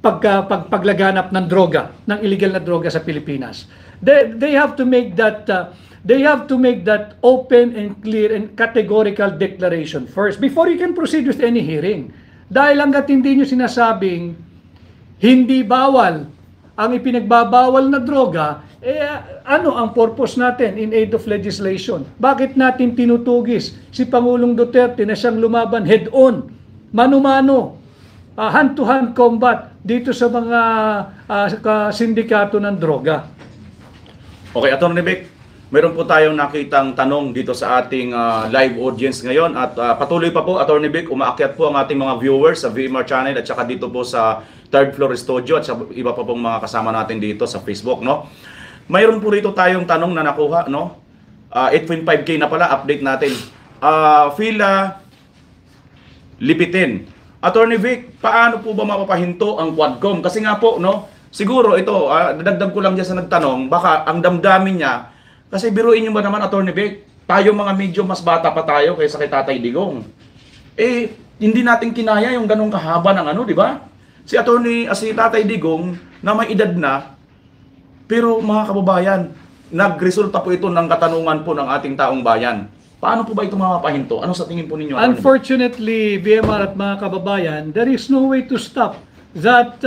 paglaganap ng droga, ng illegal na droga sa Pilipinas. They have to make that open and clear and categorical declaration first before you can proceed with any hearing. Dahil hanggat hindi nyo sinasabing hindi bawal ang ipinagbabawal na droga, ano ang purpose natin in aid of legislation? Bakit natin tinutugis si Pangulong Duterte na siyang lumaban head-on, mano-mano, hand-to-hand combat dito sa mga sindikato ng droga? Okay, Atty. Vic, meron po tayong nakitang tanong dito sa ating live audience ngayon at patuloy pa po, Atty. Vic, umaakyat po ang ating mga viewers sa VMR channel at saka dito po sa third floor studio at sa iba pa pong mga kasama natin dito sa Facebook, no? Mayroon po rito tayong tanong na nakuha, no? 8.5K na pala, update natin. Fila Lipitin. Atty. Vic, paano po ba mapapahinto ang Quadcom? Kasi nga po, no? Siguro ito, dadagdag ko lang dyan sa nagtanong, baka ang damdamin niya, kasi biruin niyo ba naman, Atty. Vic, tayo mga medyo mas bata pa tayo kaysa kay Tatay Digong. Hindi natin kinaya yung ganong kahaba ng ano, di ba? Si Tatay Digong na may edad na, pero mga kababayan, nagresulta po ito ng katanungan po ng ating taong bayan. Paano po ba ito mapapahinto? Ano sa tingin po ninyo? Unfortunately, VMR at mga kababayan, there is no way to stop that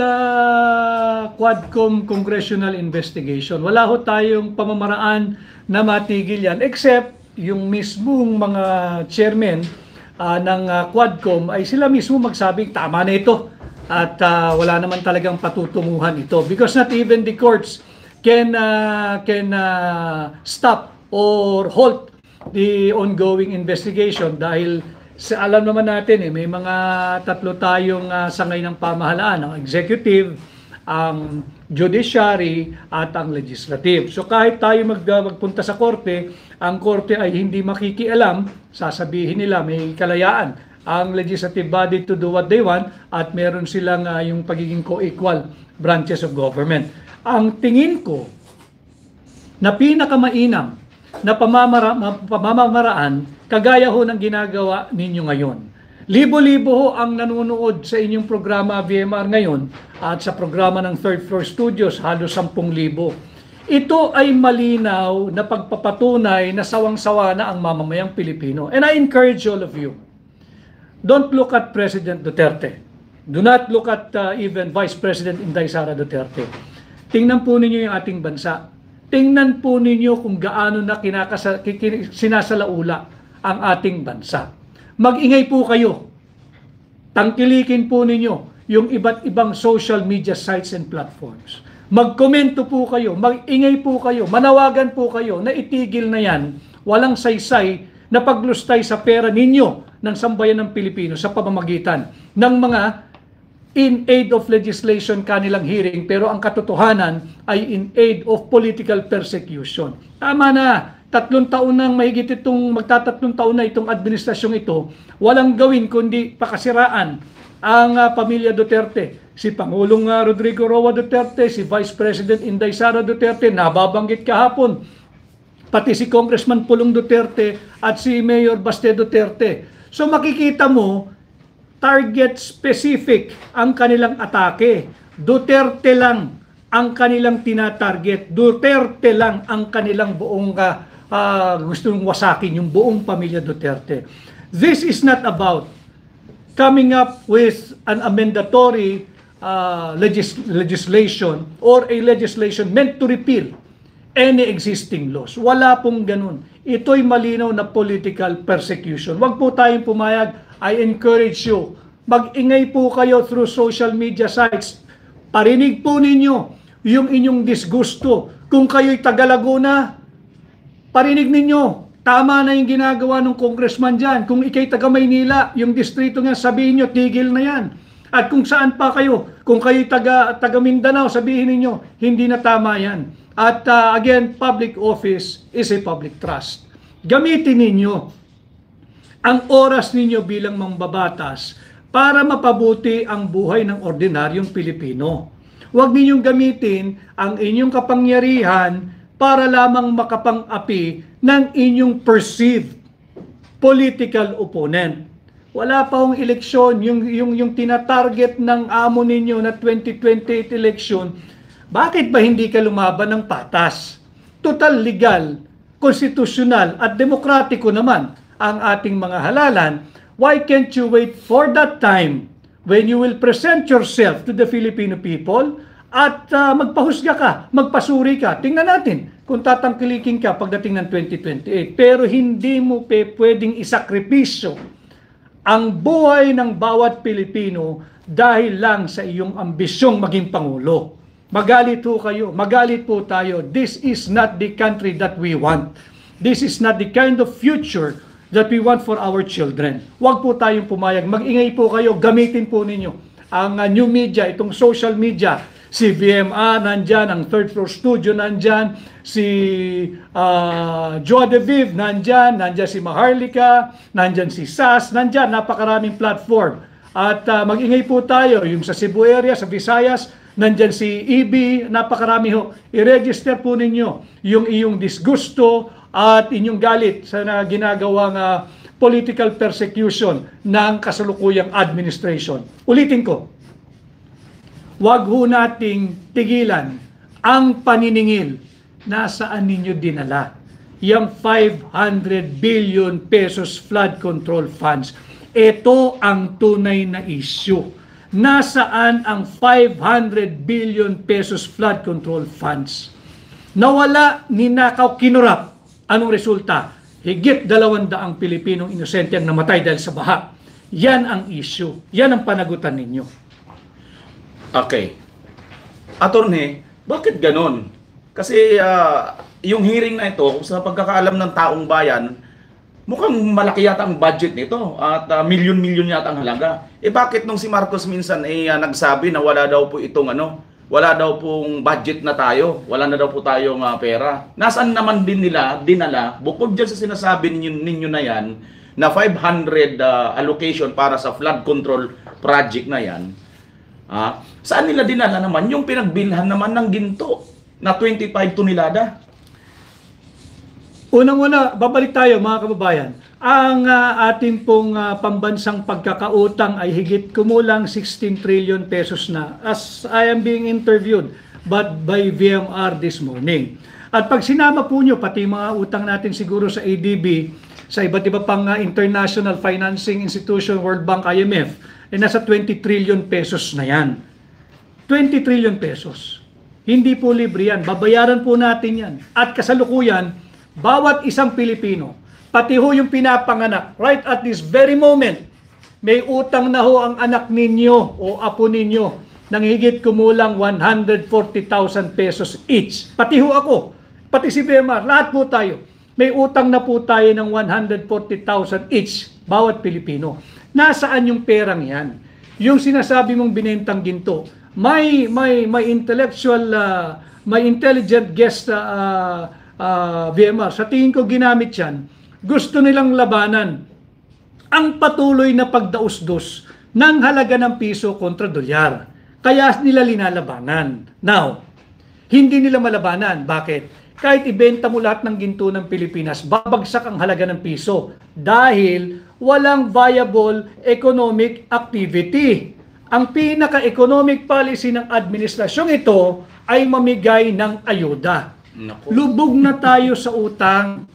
Quadcom congressional investigation. Wala ho tayong pamamaraan na matigil yan, except yung mismong mga chairman ng Quadcom ay sila mismo magsabing tama na ito at wala naman talagang patutunguhan ito, because not even the courts can stop or halt the ongoing investigation dahil alam naman natin may mga tatlo tayong sangay ng pamahalaan, ang executive, ang judiciary at ang legislative. So kahit tayo magpunta sa korte, ang korte ay hindi makikialam, sasabihin nila may kalayaan ang legislative body to do what they want at meron silang yung pagiging co-equal branches of government. Ang tingin ko na pinakamainam na pamamaraan kagaya ho ng ginagawa ninyo ngayon. Libo-libo ho ang nanonood sa inyong programa VMR ngayon at sa programa ng Third Floor Studios, halos 10,000. Ito ay malinaw na pagpapatunay na sawang-sawa na ang mamamayang Pilipino. And I encourage all of you, don't look at President Duterte. Do not look at even Vice President Inday Sara Duterte. Tingnan po ninyo yung ating bansa. Tingnan po ninyo kung gaano na sinasalaula ang ating bansa. Mag-ingay po kayo. Tangkilikin po ninyo yung iba't ibang social media sites and platforms. Magkomento po kayo, mag-ingay po kayo, manawagan po kayo na itigil na yan, walang saysay na paglustay sa pera ninyo ng sambayan ng Pilipino sa pamamagitan ng mga in aid of legislation kanilang hearing, pero ang katotohanan ay in aid of political persecution. Tama na, 3 taon nang mahigit magtatatlong taon na itong administrasyong ito, walang gawin kundi pakasiraan ang pamilya Duterte. Si Pangulong Rodrigo Roa Duterte, si Vice President Inday Sara Duterte, nababanggit kahapon, pati si Congressman Pulong Duterte at si Mayor Baste Duterte. So makikita mo, target specific ang kanilang atake. Duterte lang ang kanilang tinatarget. Duterte lang ang kanilang buong gustong wasakin yung buong pamilya Duterte. This is not about coming up with an amendatory legislation or a legislation meant to repeal any existing laws. Wala pong ganun. Ito'y malinaw na political persecution. Huwag po tayong pumayag. I encourage you, mag-ingay po kayo through social media sites. Parinig po ninyo yung inyong disgusto. Kung kayo'y taga Laguna, parinig ninyo, tama na yung ginagawa ng congressman dyan. Kung ikay taga Maynila, yung distrito nga, sabihin nyo, tigil na yan. At kung saan pa kayo, kung kayo'y taga Mindanao, sabihin ninyo, hindi na tama yan. At again, public office is a public trust. Gamitin ninyo ang oras ninyo bilang mambabatas para mapabuti ang buhay ng ordinaryong Pilipino. Huwag ninyong gamitin ang inyong kapangyarihan para lamang makapang-api ng inyong perceived political opponent. Wala pa hong eleksyon, yung tinatarget ng amo ninyo na 2028 election, bakit ba hindi ka lumaban ng patas? Total legal, konstitusyonal at demokratiko naman ang ating mga halalan. Why can't you wait for that time when you will present yourself to the Filipino people at magpahusga ka, magpasuri ka? Tingnan natin kung tatangkilikin ka pagdating ng 2028. Pero hindi mo pwedeng isakripisyo ang buhay ng bawat Pilipino dahil lang sa iyong ambisyong maging Pangulo. Magalit po kayo, magalit po tayo. This is not the country that we want. This is not the kind of future that we want for our children. Huwag po tayong pumayag. Mag-ingay po kayo, gamitin po ninyo ang new media, itong social media. Si VMA nandyan, ang Third Floor Studio nandyan, si Joa de Viv nandyan, nandyan si Maharlika, nandyan si SAS, nandyan, napakaraming platform. At mag-ingay po tayo, yung sa Cebu area, sa Visayas, nandyan si EB, napakarami ho. I-register po ninyo yung iyong disgusto at inyong galit sa ginagawang political persecution ng kasalukuyang administration. Ulitin ko, wag ho nating tigilan ang paniningil. Nasaan ninyo dinala yung 500 billion pesos flood control funds? Ito ang tunay na issue. Nasaan ang 500 billion pesos flood control funds? Nawala, ninakaw, kinurap. Anong resulta? Higit 200 Pilipinong inosente ang namatay dahil sa baha. Yan ang issue. Yan ang panagutan ninyo. Okay. Attorney, bakit ganon? Kasi yung hearing na ito, sa pagkakaalam ng taong bayan, mukhang malaki yata ang budget nito at milyon-milyon yata ang halaga. Bakit nung si Marcos minsan nagsabi na wala daw po itong wala daw pong budget na tayo, wala na daw po tayong pera. Nasaan naman din nila dinala, bukod dyan sa sinasabi ninyo na yan, na 500 allocation para sa flood control project na yan, saan nila dinala naman yung pinagbilhan naman ng ginto na 25 tonelada? Unang-una, babalik tayo mga kababayan. Ang ating pong pambansang pagkakautang ay higit kumulang 16 trillion pesos na as I am being interviewed but by VMR this morning. At pag sinama po nyo, pati mga utang natin siguro sa ADB, sa iba't iba pang international financing institution, World Bank, IMF, ay nasa 20 trillion pesos na yan. 20 trillion pesos. Hindi po libre yan. Babayaran po natin yan. At kasalukuyan, bawat isang Pilipino, pati ho yung pinapanganak, right at this very moment, may utang na ho ang anak ninyo o apo ninyo ng higit kumulang 140,000 pesos each. Pati ho ako, pati si BMR, lahat po tayo. May utang na po tayo ng 140,000 each, bawat Pilipino. Nasaan yung perang yan? Yung sinasabi mong binentang ginto, may intellectual, may intelligent guest VMR, sa tingin ko ginamit yan, gusto nilang labanan ang patuloy na pagdausdos ng halaga ng piso kontra dolyar. Kaya nila linalabanan. Now, hindi nila malabanan. Bakit? Kahit ibenta mo lahat ng ginto ng Pilipinas, babagsak ang halaga ng piso dahil walang viable economic activity. Ang pinaka-economic policy ng administrasyong ito ay mamigay ng ayuda. Naku. Lubog na tayo sa utang.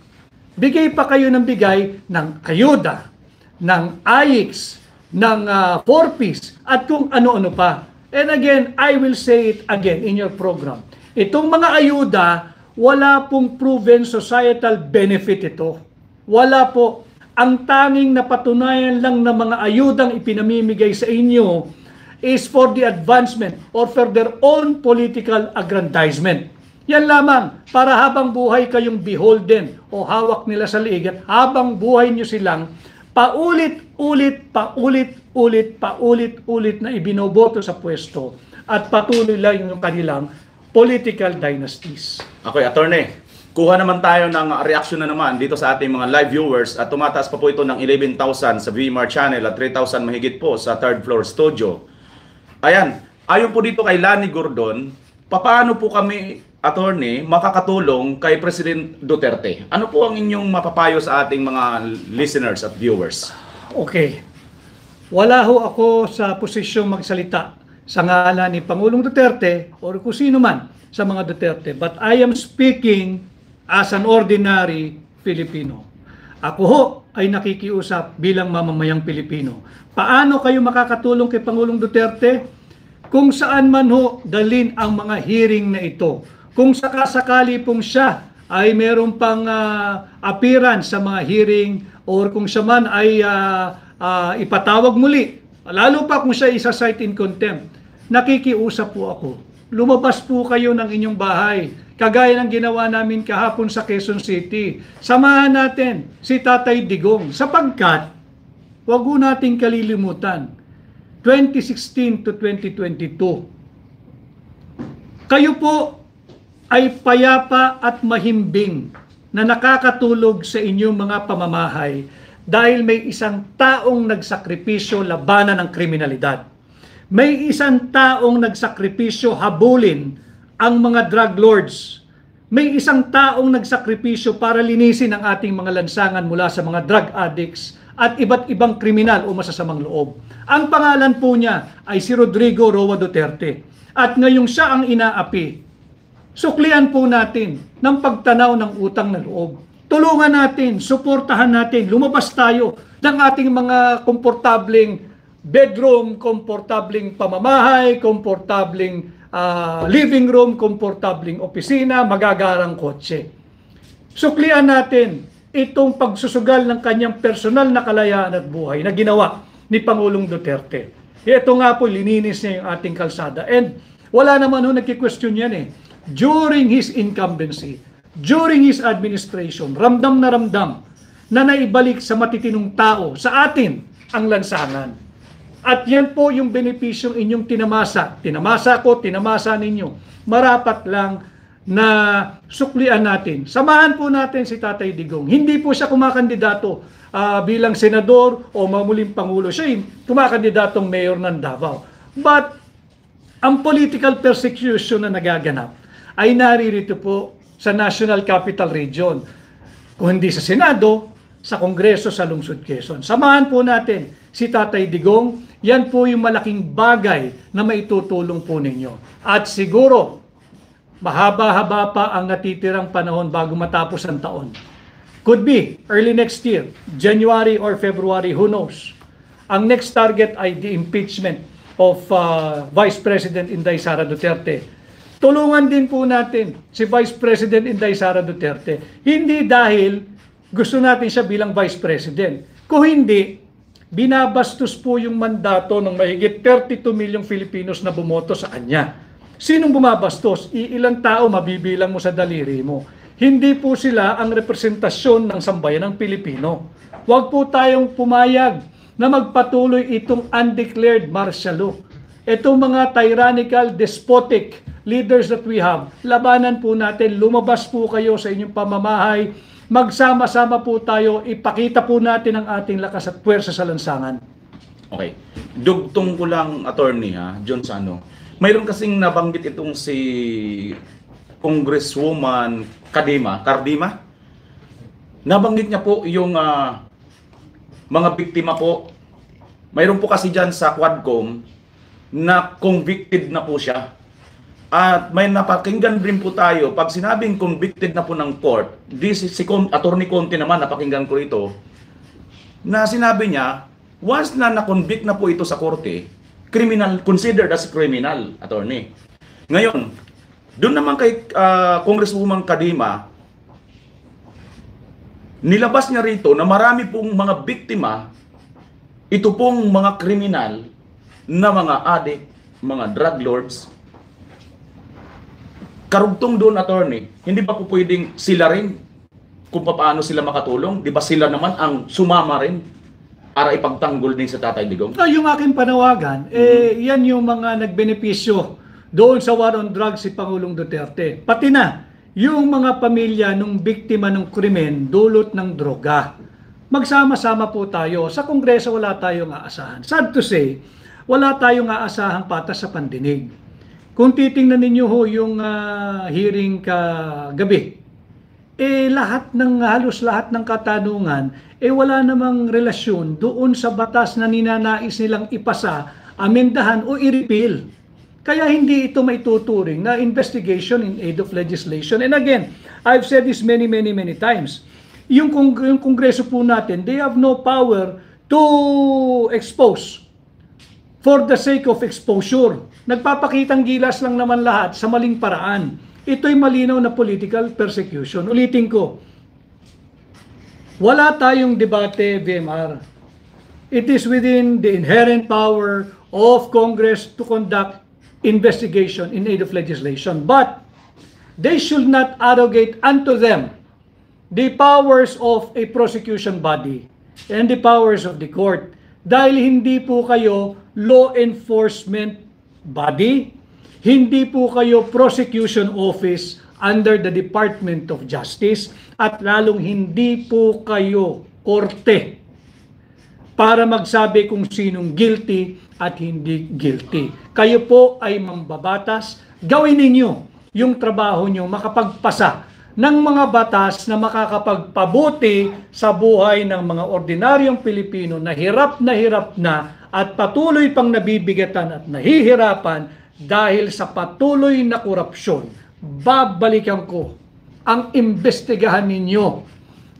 Bigay pa kayo ng bigay ng ayuda, ng AIX, ng 4Ps, at kung ano-ano pa. And again, I will say it again in your program. Itong mga ayuda, wala pong proven societal benefit ito. Wala po. Ang tanging napatunayan lang ng mga ayudang ipinamimigay sa inyo is for the advancement or for their own political aggrandizement. Yan lamang, para habang buhay kayong beholden o hawak nila sa liig at habang buhay nyo silang paulit-ulit na ibinoboto sa pwesto at patuloy lang yung kanilang political dynasties. Okay, attorney, kuha naman tayo ng reaction na naman dito sa ating mga live viewers at tumataas pa po ito ng 11,000 sa VMR channel at 3,000 mahigit po sa third floor studio. Ayan, ayon po dito kay Lani Gordon, paano po kami, attorney, makakatulong kay President Duterte? Ano po ang inyong mapapayo sa ating mga listeners at viewers? Okay. Wala ho ako sa posisyong magsalita sa ngalan ni Pangulong Duterte o kung sino man sa mga Duterte. But I am speaking as an ordinary Filipino. Ako ho ay nakikiusap bilang mamamayang Pilipino. Paano kayo makakatulong kay Pangulong Duterte? Kung saan man ho dalin ang mga hearing na ito. Kung sakasakali pong siya ay meron pang appearance sa mga hearing or kung siya man ay ipatawag muli, lalo pa kung siya isa-cite in contempt, nakikiusap po ako. Lumabas po kayo ng inyong bahay, kagaya ng ginawa namin kahapon sa Quezon City. Samahan natin si Tatay Digong sapagkat wag po nating kalilimutan 2016 to 2022. Kayo po ay payapa at mahimbing na nakakatulog sa inyong mga pamamahay dahil may isang taong nagsakripisyo labanan ng kriminalidad. May isang taong nagsakripisyo habulin ang mga drug lords. May isang taong nagsakripisyo para linisin ang ating mga lansangan mula sa mga drug addicts at iba't ibang kriminal o masasamang loob. Ang pangalan po niya ay si Rodrigo Roa Duterte. At ngayong siya ang inaapi, suklian po natin ng pagtanaw ng utang na loob. Tulungan natin, suportahan natin, lumabas tayo ng ating mga komportableng bedroom, komportableng pamamahay, komportableng living room, komportableng opisina, magagarang kotse. Suklian natin itong pagsusugal ng kanyang personal na kalayaan at buhay na ginawa ni Pangulong Duterte. Ito nga po, lininis niya yung ating kalsada. And wala naman ho nagki-question yan eh. During his incumbency, during his administration, ramdam na naibalik sa matitinong tao, sa atin, ang lansangan. At yan po yung benepisyong inyong tinamasa. Tinamasa ko, tinamasa ninyo. Marapat lang na suklian natin. Samahan po natin si Tatay Digong. Hindi po siya kumakandidato bilang senador o mamuling pangulo. Siya kumakandidatong mayor ng Davao. But ang political persecution na nagaganap ay naririto po sa National Capital Region. Kung hindi sa Senado, sa Kongreso sa Lungsod Quezon. Samahan po natin si Tatay Digong. Yan po yung malaking bagay na maitutulong po ninyo. At siguro, mahaba-haba pa ang natitirang panahon bago matapos ang taon. Could be early next year, January or February, who knows. Ang next target ay the impeachment of Vice President Inday Sara Duterte. Tulungan din po natin si Vice President Inday Sara Duterte. Hindi dahil gusto natin siya bilang Vice President. Kung hindi, binabastos po yung mandato ng mahigit 32 milyong Filipinos na bumoto sa kanya. Sinong bumabastos? Iilang tao mabibilang mo sa daliri mo. Hindi po sila ang representasyon ng sambayan ng Pilipino. Huwag po tayong pumayag na magpatuloy itong undeclared martial law. Itong mga tyrannical, despotic leaders that we have, labanan po natin, lumabas po kayo sa inyong pamamahay, magsama-sama po tayo, ipakita po natin ang ating lakas at puwersa sa lansangan. Okay. Dugtong ko lang, attorney, John Sano. Mayroon kasing nabanggit itong si Congresswoman Cardima. Nabanggit niya po yung mga biktima po. Mayroon po kasi dyan sa Quadcom na convicted na po siya. At may napakinggan rin po tayo, pag sinabing convicted na po ng court, si Attorney Conte naman, napakinggan ko ito, na sinabi niya, once na na-convict na po ito sa korte, criminal, considered as criminal, attorney. Ngayon, doon naman kay Congresswoman Cardima, nilabas niya rito na marami pong mga biktima, ito pong mga kriminal na mga addict, mga drug lords. Karugtong doon, attorney, hindi ba po pwedeng sila rin kung paano sila makatulong? Di ba sila naman ang sumama rin para ipagtanggol din sa Tatay Digong? So, yung aking panawagan, yan yung mga nagbenepisyo doon sa war on drugs si Pangulong Duterte. Pati na yung mga pamilya ng biktima ng krimen dulot ng droga. Magsama-sama po tayo. Sa Kongreso wala tayong aasahan. Sad to say, wala tayong aasahang patas sa pandinig. Kung titingnan ninyo ho yung hearing kagabi, halos lahat ng katanungan, wala namang relasyon doon sa batas na ninanais nilang ipasa, amendahan o i-repeal. Kaya hindi ito maituturing na investigation in aid of legislation. And again, I've said this many times. Yung Kongreso po natin, they have no power to expose for the sake of exposure. Nagpapakitang gilas lang naman lahat sa maling paraan. Ito'y malinaw na political persecution. Ulitin ko, wala tayong debate, VMR. It is within the inherent power of Congress to conduct investigation in aid of legislation. But they should not arrogate unto them the powers of a prosecution body and the powers of the court. Dahil hindi po kayo law enforcement body, hindi po kayo prosecution office under the Department of Justice, at lalong hindi po kayo korte para magsabi kung sinong guilty at hindi guilty. Kayo po ay mambabatas, gawin ninyo yung trabaho nyo, makapagpasa ng mga batas na makakapagpabuti sa buhay ng mga ordinaryong Pilipino na hirap na at patuloy pang nabibigatan at nahihirapan dahil sa patuloy na korupsyon. Babalikan ko, ang imbestigahan ninyo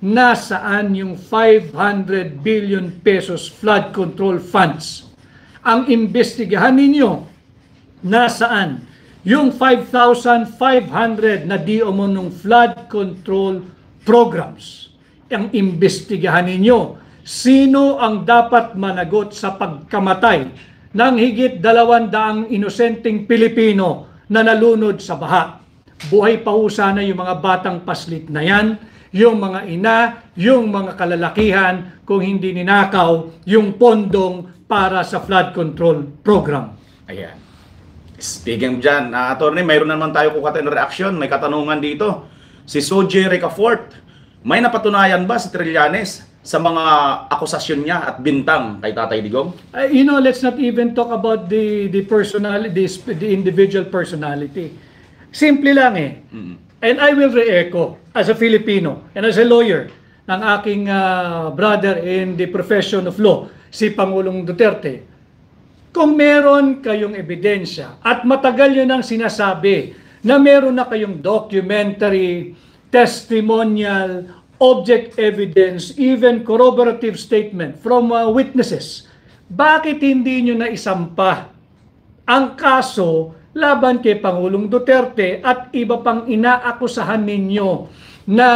nasaan yung 500 billion pesos flood control funds. Ang imbestigahan ninyo nasaan yung 5,500 na di umunong flood control programs. Ang imbestigahan ninyo, sino ang dapat managot sa pagkamatay ng higit 200 inosenteng Pilipino na nalunod sa baha. Buhay pa ho sana yung mga batang paslit na yan, yung mga ina, yung mga kalalakihan, kung hindi ninakaw yung pondong para sa flood control program. Ayan. Speaking dyan, attorney, mayroon naman tayo kukatin na reaksyon. May katanungan dito. Si Soji Ricafort, may napatunayan ba si Trillanes sa mga akusasyon niya at bintang kay Tatay Digong? Let's not even talk about the personality, the individual personality. Simple lang And I will re-echo as a Filipino and as a lawyer ng aking brother in the profession of law, si Pangulong Duterte. Kung meron kayong ebidensya at matagal yun ang sinasabi na meron na kayong documentary, testimonial, object evidence, even corroborative statement from witnesses, bakit hindi nyo na isampa ang kaso laban kay Pangulong Duterte at iba pang inaakusahan ninyo na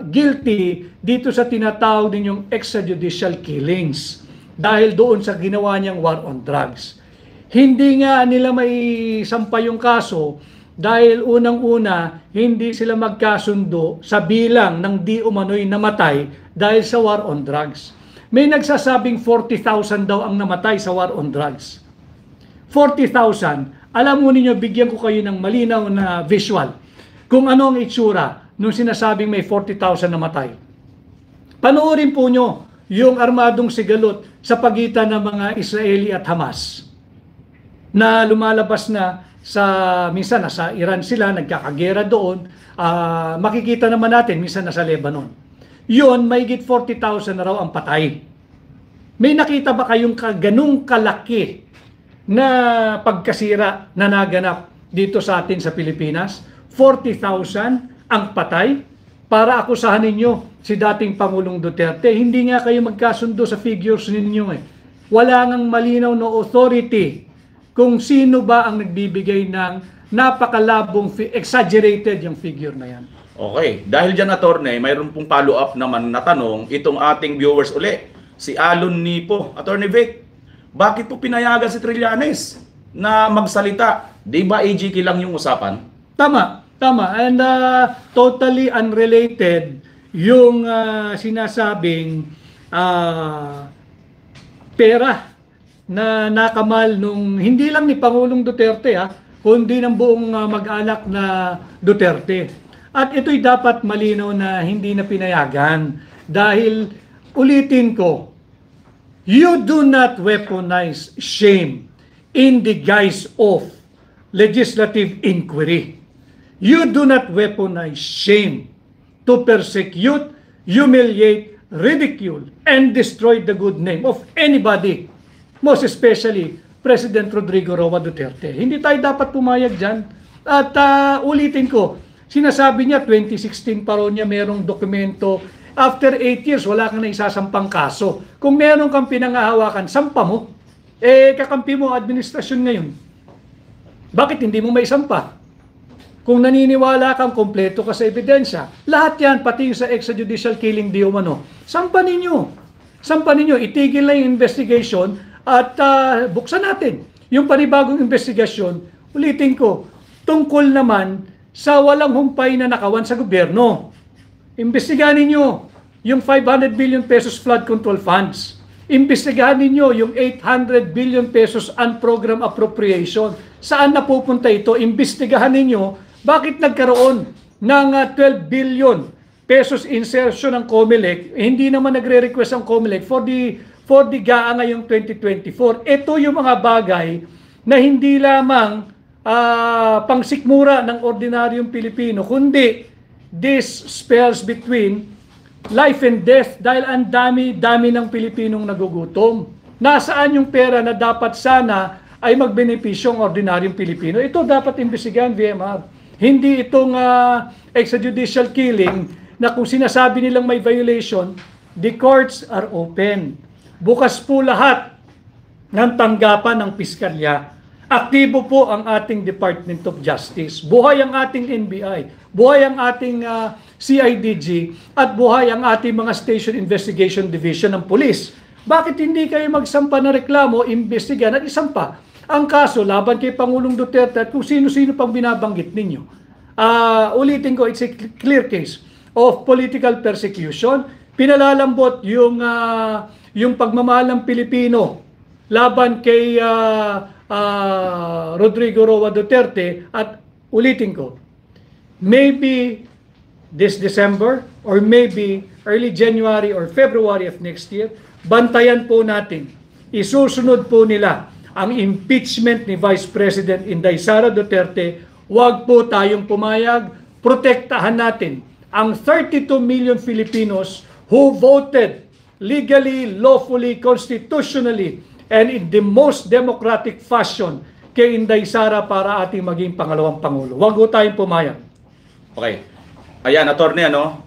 guilty dito sa tinatawag ninyong extrajudicial killings dahil doon sa ginawa niyang war on drugs? Hindi nga nila may sampa yung kaso dahil unang-una hindi sila magkasundo sa bilang ng di umano'y namatay dahil sa war on drugs. May nagsasabing 40,000 daw ang namatay sa war on drugs. 40,000. Alam mo ninyo, bigyan ko kayo ng malinaw na visual kung ano ang itsura nung sinasabing may 40,000 namatay. Panoorin po nyo yung armadong sigalot sa pagitan ng mga Israeli at Hamas na lumalabas na minsan nasa Iran sila, nagkakagera doon. Makikita naman natin, minsan nasa Lebanon. Yun, mahigit 40,000 na raw ang patay. May nakita ba kayong ganung kalaki na pagkasira na naganap dito sa atin sa Pilipinas? 40,000 ang patay para akusahan ninyo si dating Pangulong Duterte. Hindi nga kayo magkasundo sa figures ninyo eh. Wala ngang malinaw na authority kung sino ba ang nagbibigay ng napakalabong, exaggerated yung figure na yan. Okay, dahil dyan attorney, mayroon pong follow-up naman na tanong itong ating viewers uli, si Alon Nipo. Attorney Vic, bakit po pinayagan si Trillanes na magsalita? Di ba AGK lang yung usapan? Tama. And totally unrelated yung sinasabing pera na nakamal nung hindi lang ni Pangulong Duterte kundi ng buong mag-anak na Duterte. At ito'y dapat malinaw na hindi na pinayagan dahil ulitin ko, you do not weaponize shame in the guise of legislative inquiry. You do not weaponize shame to persecute, humiliate, ridicule, and destroy the good name of anybody, most especially President Rodrigo Roa Duterte. Hindi tayo dapat pumayag dyan. At ulitin ko, sinasabi niya 2016 pa ron niya merong dokumento. After 8 years, wala kang na isasampang kaso. Kung meron kang pinangahawakan, sampa mo. Kakampi mo administrasyon ngayon. Bakit hindi mo maisampa? Kung naniniwala kang kompleto ka sa ebidensya, lahat yan, pati sa extrajudicial killing di umano, sampa ninyo. Sampa ninyo, itigil na yung investigation at buksan natin yung panibagong investigasyon. Ulitin ko, tungkol naman sa walang humpay na nakawan sa gobyerno. Imbestigahan ninyo yung 500 billion pesos flood control funds. Imbestigahan ninyo yung 800 billion pesos unprogram appropriation. Saan napupunta ito? Imbestigahan ninyo bakit nagkaroon ng 12 billion pesos insertion ng COMELEC. Hindi naman nagre-request ang COMELEC for the GAA ngayong 2024. Ito yung mga bagay na hindi lamang pangsikmura ng ordinaryong Pilipino, kundi this spells between life and death dahil ang dami ng Pilipinong nagugutom. Nasaan yung pera na dapat sana ay magbenepisyo ang ordinaryong Pilipino? Ito dapat imbestigahan, VMR. Hindi itong extrajudicial killing na kung sinasabi nilang may violation, the courts are open. Bukas po lahat ng tanggapan ng piskalya. Aktibo po ang ating Department of Justice. Buhay ang ating NBI. Buhay ang ating CIDG. At buhay ang ating mga Station Investigation Division ng Police. Bakit hindi kayo magsampa ng reklamo, imbestigahan at isampa ang kaso laban kay Pangulong Duterte at kung sino-sino pang binabanggit ninyo? Ulitin ko, it's a clear case of political persecution. Pinalalambot yung pagmamahal ng Pilipino laban kay Rodrigo Roa Duterte. At ulitin ko, maybe this December or maybe early January or February of next year, bantayan po natin, isusunod po nila ang impeachment ni Vice President Inday Sara Duterte. Huwag po tayong pumayag, protektahan natin ang 32 million Filipinos who voted legally, lawfully, constitutionally, and in the most democratic fashion kay Inday Sara para ating maging pangalawang Pangulo. Huwag ho tayong pumayag. Okay. Ayan, attorney, ano,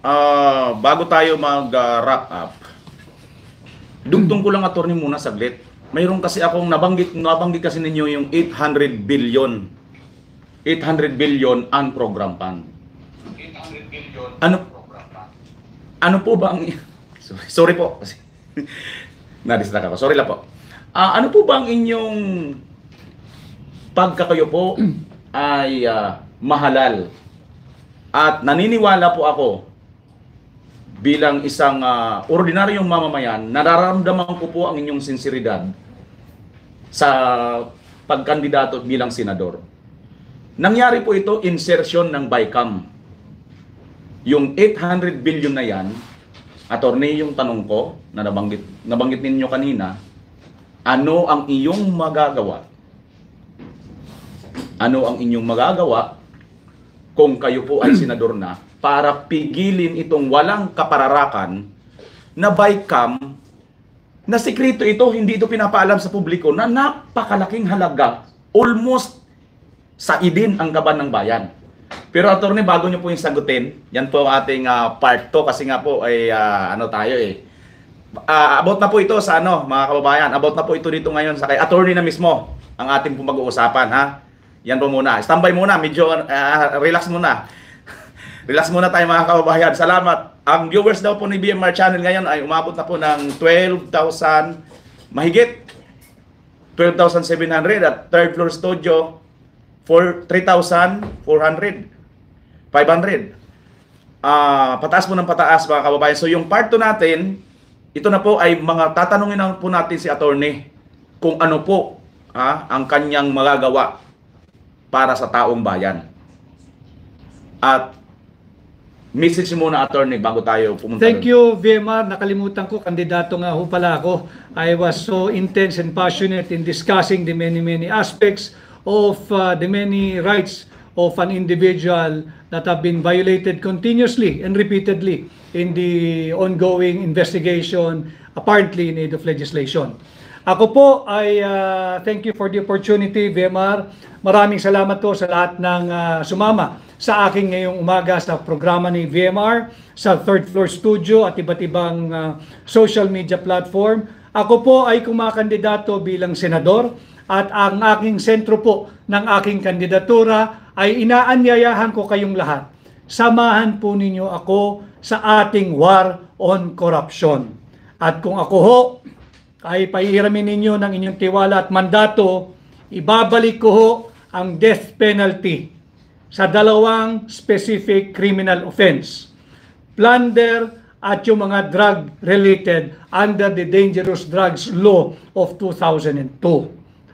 bago tayo mag-wrap up, dugtong ko lang, attorney, muna saglit. Mayroon kasi akong nabanggit kasi ninyo yung 800 billion. 800 billion unprogrammed fund. 800 billion unprogrammed fund. Ano po ba ang... Sorry po. Na-distract ako. Sorry lang po. Ano po ba ang inyong pagkakayo po ay mahalal? At naniniwala po ako bilang isang ordinaryong mamamayan, nararamdaman ko po ang inyong sinseridad sa pagkandidato bilang senador. Nangyari po ito, insertion ng BICAM. Yung 800 billion na yan, attorney, yung tanong ko na nabanggit ninyo kanina, ano ang iyong magagawa? Ano ang inyong magagawa kung kayo po ay senador na para pigilin itong walang kapararakan na BICAM na sekreto ito, hindi ito pinapaalam sa publiko na napakalaking halaga, almost sa idin ang kaban ng bayan. Pero attorney, bago nyo po yung sagutin, yan po ang ating part 2 kasi nga po ay ano tayo eh. About na po ito sa ano, mga kababayan, about na po ito dito ngayon sa kay attorney na mismo ang ating pong mag-uusapan, ha. Yan po muna. Standby muna, medyo relax muna. Relax muna tayo mga kababayan. Salamat. Ang viewers daw po ni BMR Channel ngayon ay umabot na po ng 12,000 mahigit 12,700 at third floor studio for 3,400 500. Pataas po ng pataas mga kababayan. So yung part 2 natin, ito na po ay mga tatanungin na po natin si attorney kung ano po ang kanyang magagawa para sa taong bayan. At message muna, attorney, bago tayo pumunta. Thank you, VMR. Nakalimutan ko, kandidato nga ho pala ako. I was so intense and passionate in discussing the many aspects of the many rights of an individual that have been violated continuously and repeatedly in the ongoing investigation, apparently in aid of legislation. Ako po ay thank you for the opportunity, VMR. Maraming salamat po sa lahat ng sumama sa aking ngayong umaga sa programa ni VMR, sa third floor studio at iba't ibang social media platform. Ako po ay kumakandidato bilang senador at ang aking sentro po ng aking kandidatura ay inaanyayahan ko kayong lahat. Samahan po ninyo ako sa ating war on corruption. At kung ako ho ay paihiramin ninyo ng inyong tiwala at mandato, ibabalik ko ho ang death penalty sa dalawang specific criminal offense. Plunder at yung mga drug-related under the Dangerous Drugs Law of 2002.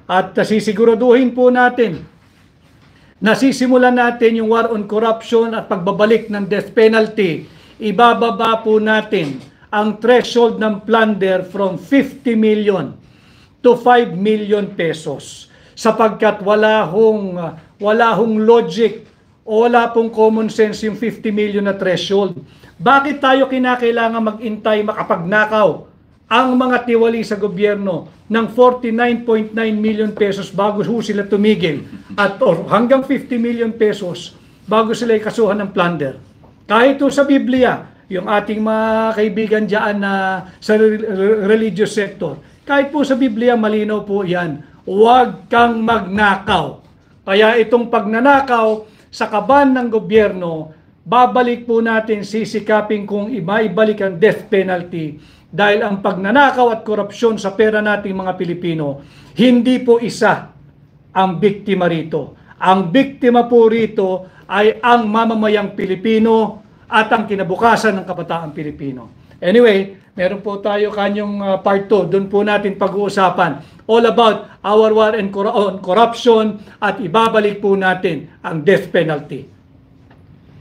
At sisiguraduhin po natin na sisimulan natin yung war on corruption at pagbabalik ng death penalty. Ibababa po natin ang threshold ng plunder from 50 million to 5 million pesos sapagkat wala hong logic o wala pong common sense yung 50 million na threshold. Bakit tayo kinakailangan mag-intay makapagnakaw ang mga tiwali sa gobyerno ng 49.9 million pesos bago sila tumigil at hanggang 50 million pesos bago sila ikasuhan ng plunder? Kahit sa Biblia, yung ating mga kaibigan dyan na sa religious sector, kahit po sa Biblia malinaw po yan, huwag kang magnakaw. Kaya itong pagnanakaw sa kaban ng gobyerno, babalik po natin, sisikapin kung ibaibalik ang death penalty dahil ang pagnanakaw at korupsyon sa pera nating mga Pilipino, hindi po isa ang biktima rito. Ang biktima po rito ay ang mamamayang Pilipino at ang kinabukasan ng kabataang Pilipino. Anyway, meron po tayo kanyang part 2. Doon po natin pag-uusapan all about our war and corruption at ibabalik po natin ang death penalty.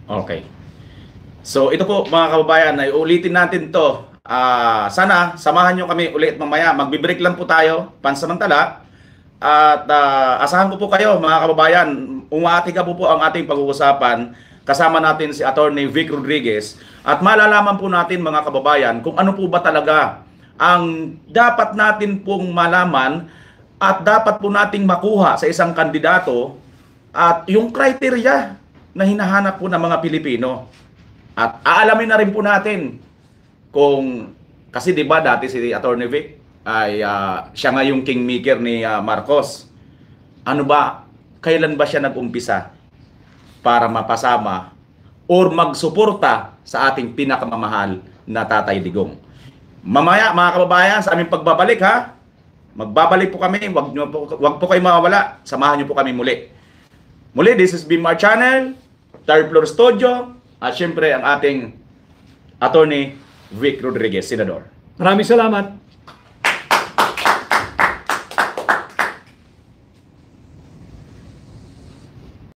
Okay. So ito po mga kababayan, ay ulitin natin to. Sana samahan nyo kami ulit mamaya. Magbe-break lang po tayo pansamantala. At asahan ko po kayo mga kababayan, umatiga po ang ating pag-uusapan kasama natin si Attorney Vic Rodriguez at malalaman po natin mga kababayan kung ano po ba talaga ang dapat natin pong malaman at dapat po nating makuha sa isang kandidato at yung criteria na hinahanap po ng mga Pilipino. At aalamin na rin po natin kung, kasi 'di ba dati si Attorney Vic ay siya nga yung kingmaker ni Marcos. Ano ba, kailan ba siya nag-umpisa para mapasama or magsuporta sa ating pinakamamahal na Tatay Digong? Mamaya mga kababayan, sa aming pagbabalik ha, magbabalik po kami, wag po kayo mawawala, samahan niyo po kami muli. Muli, this is Bimar Channel, Third Floor Studio, at syempre ang ating Attorney Vic Rodriguez, Senador. Maraming salamat.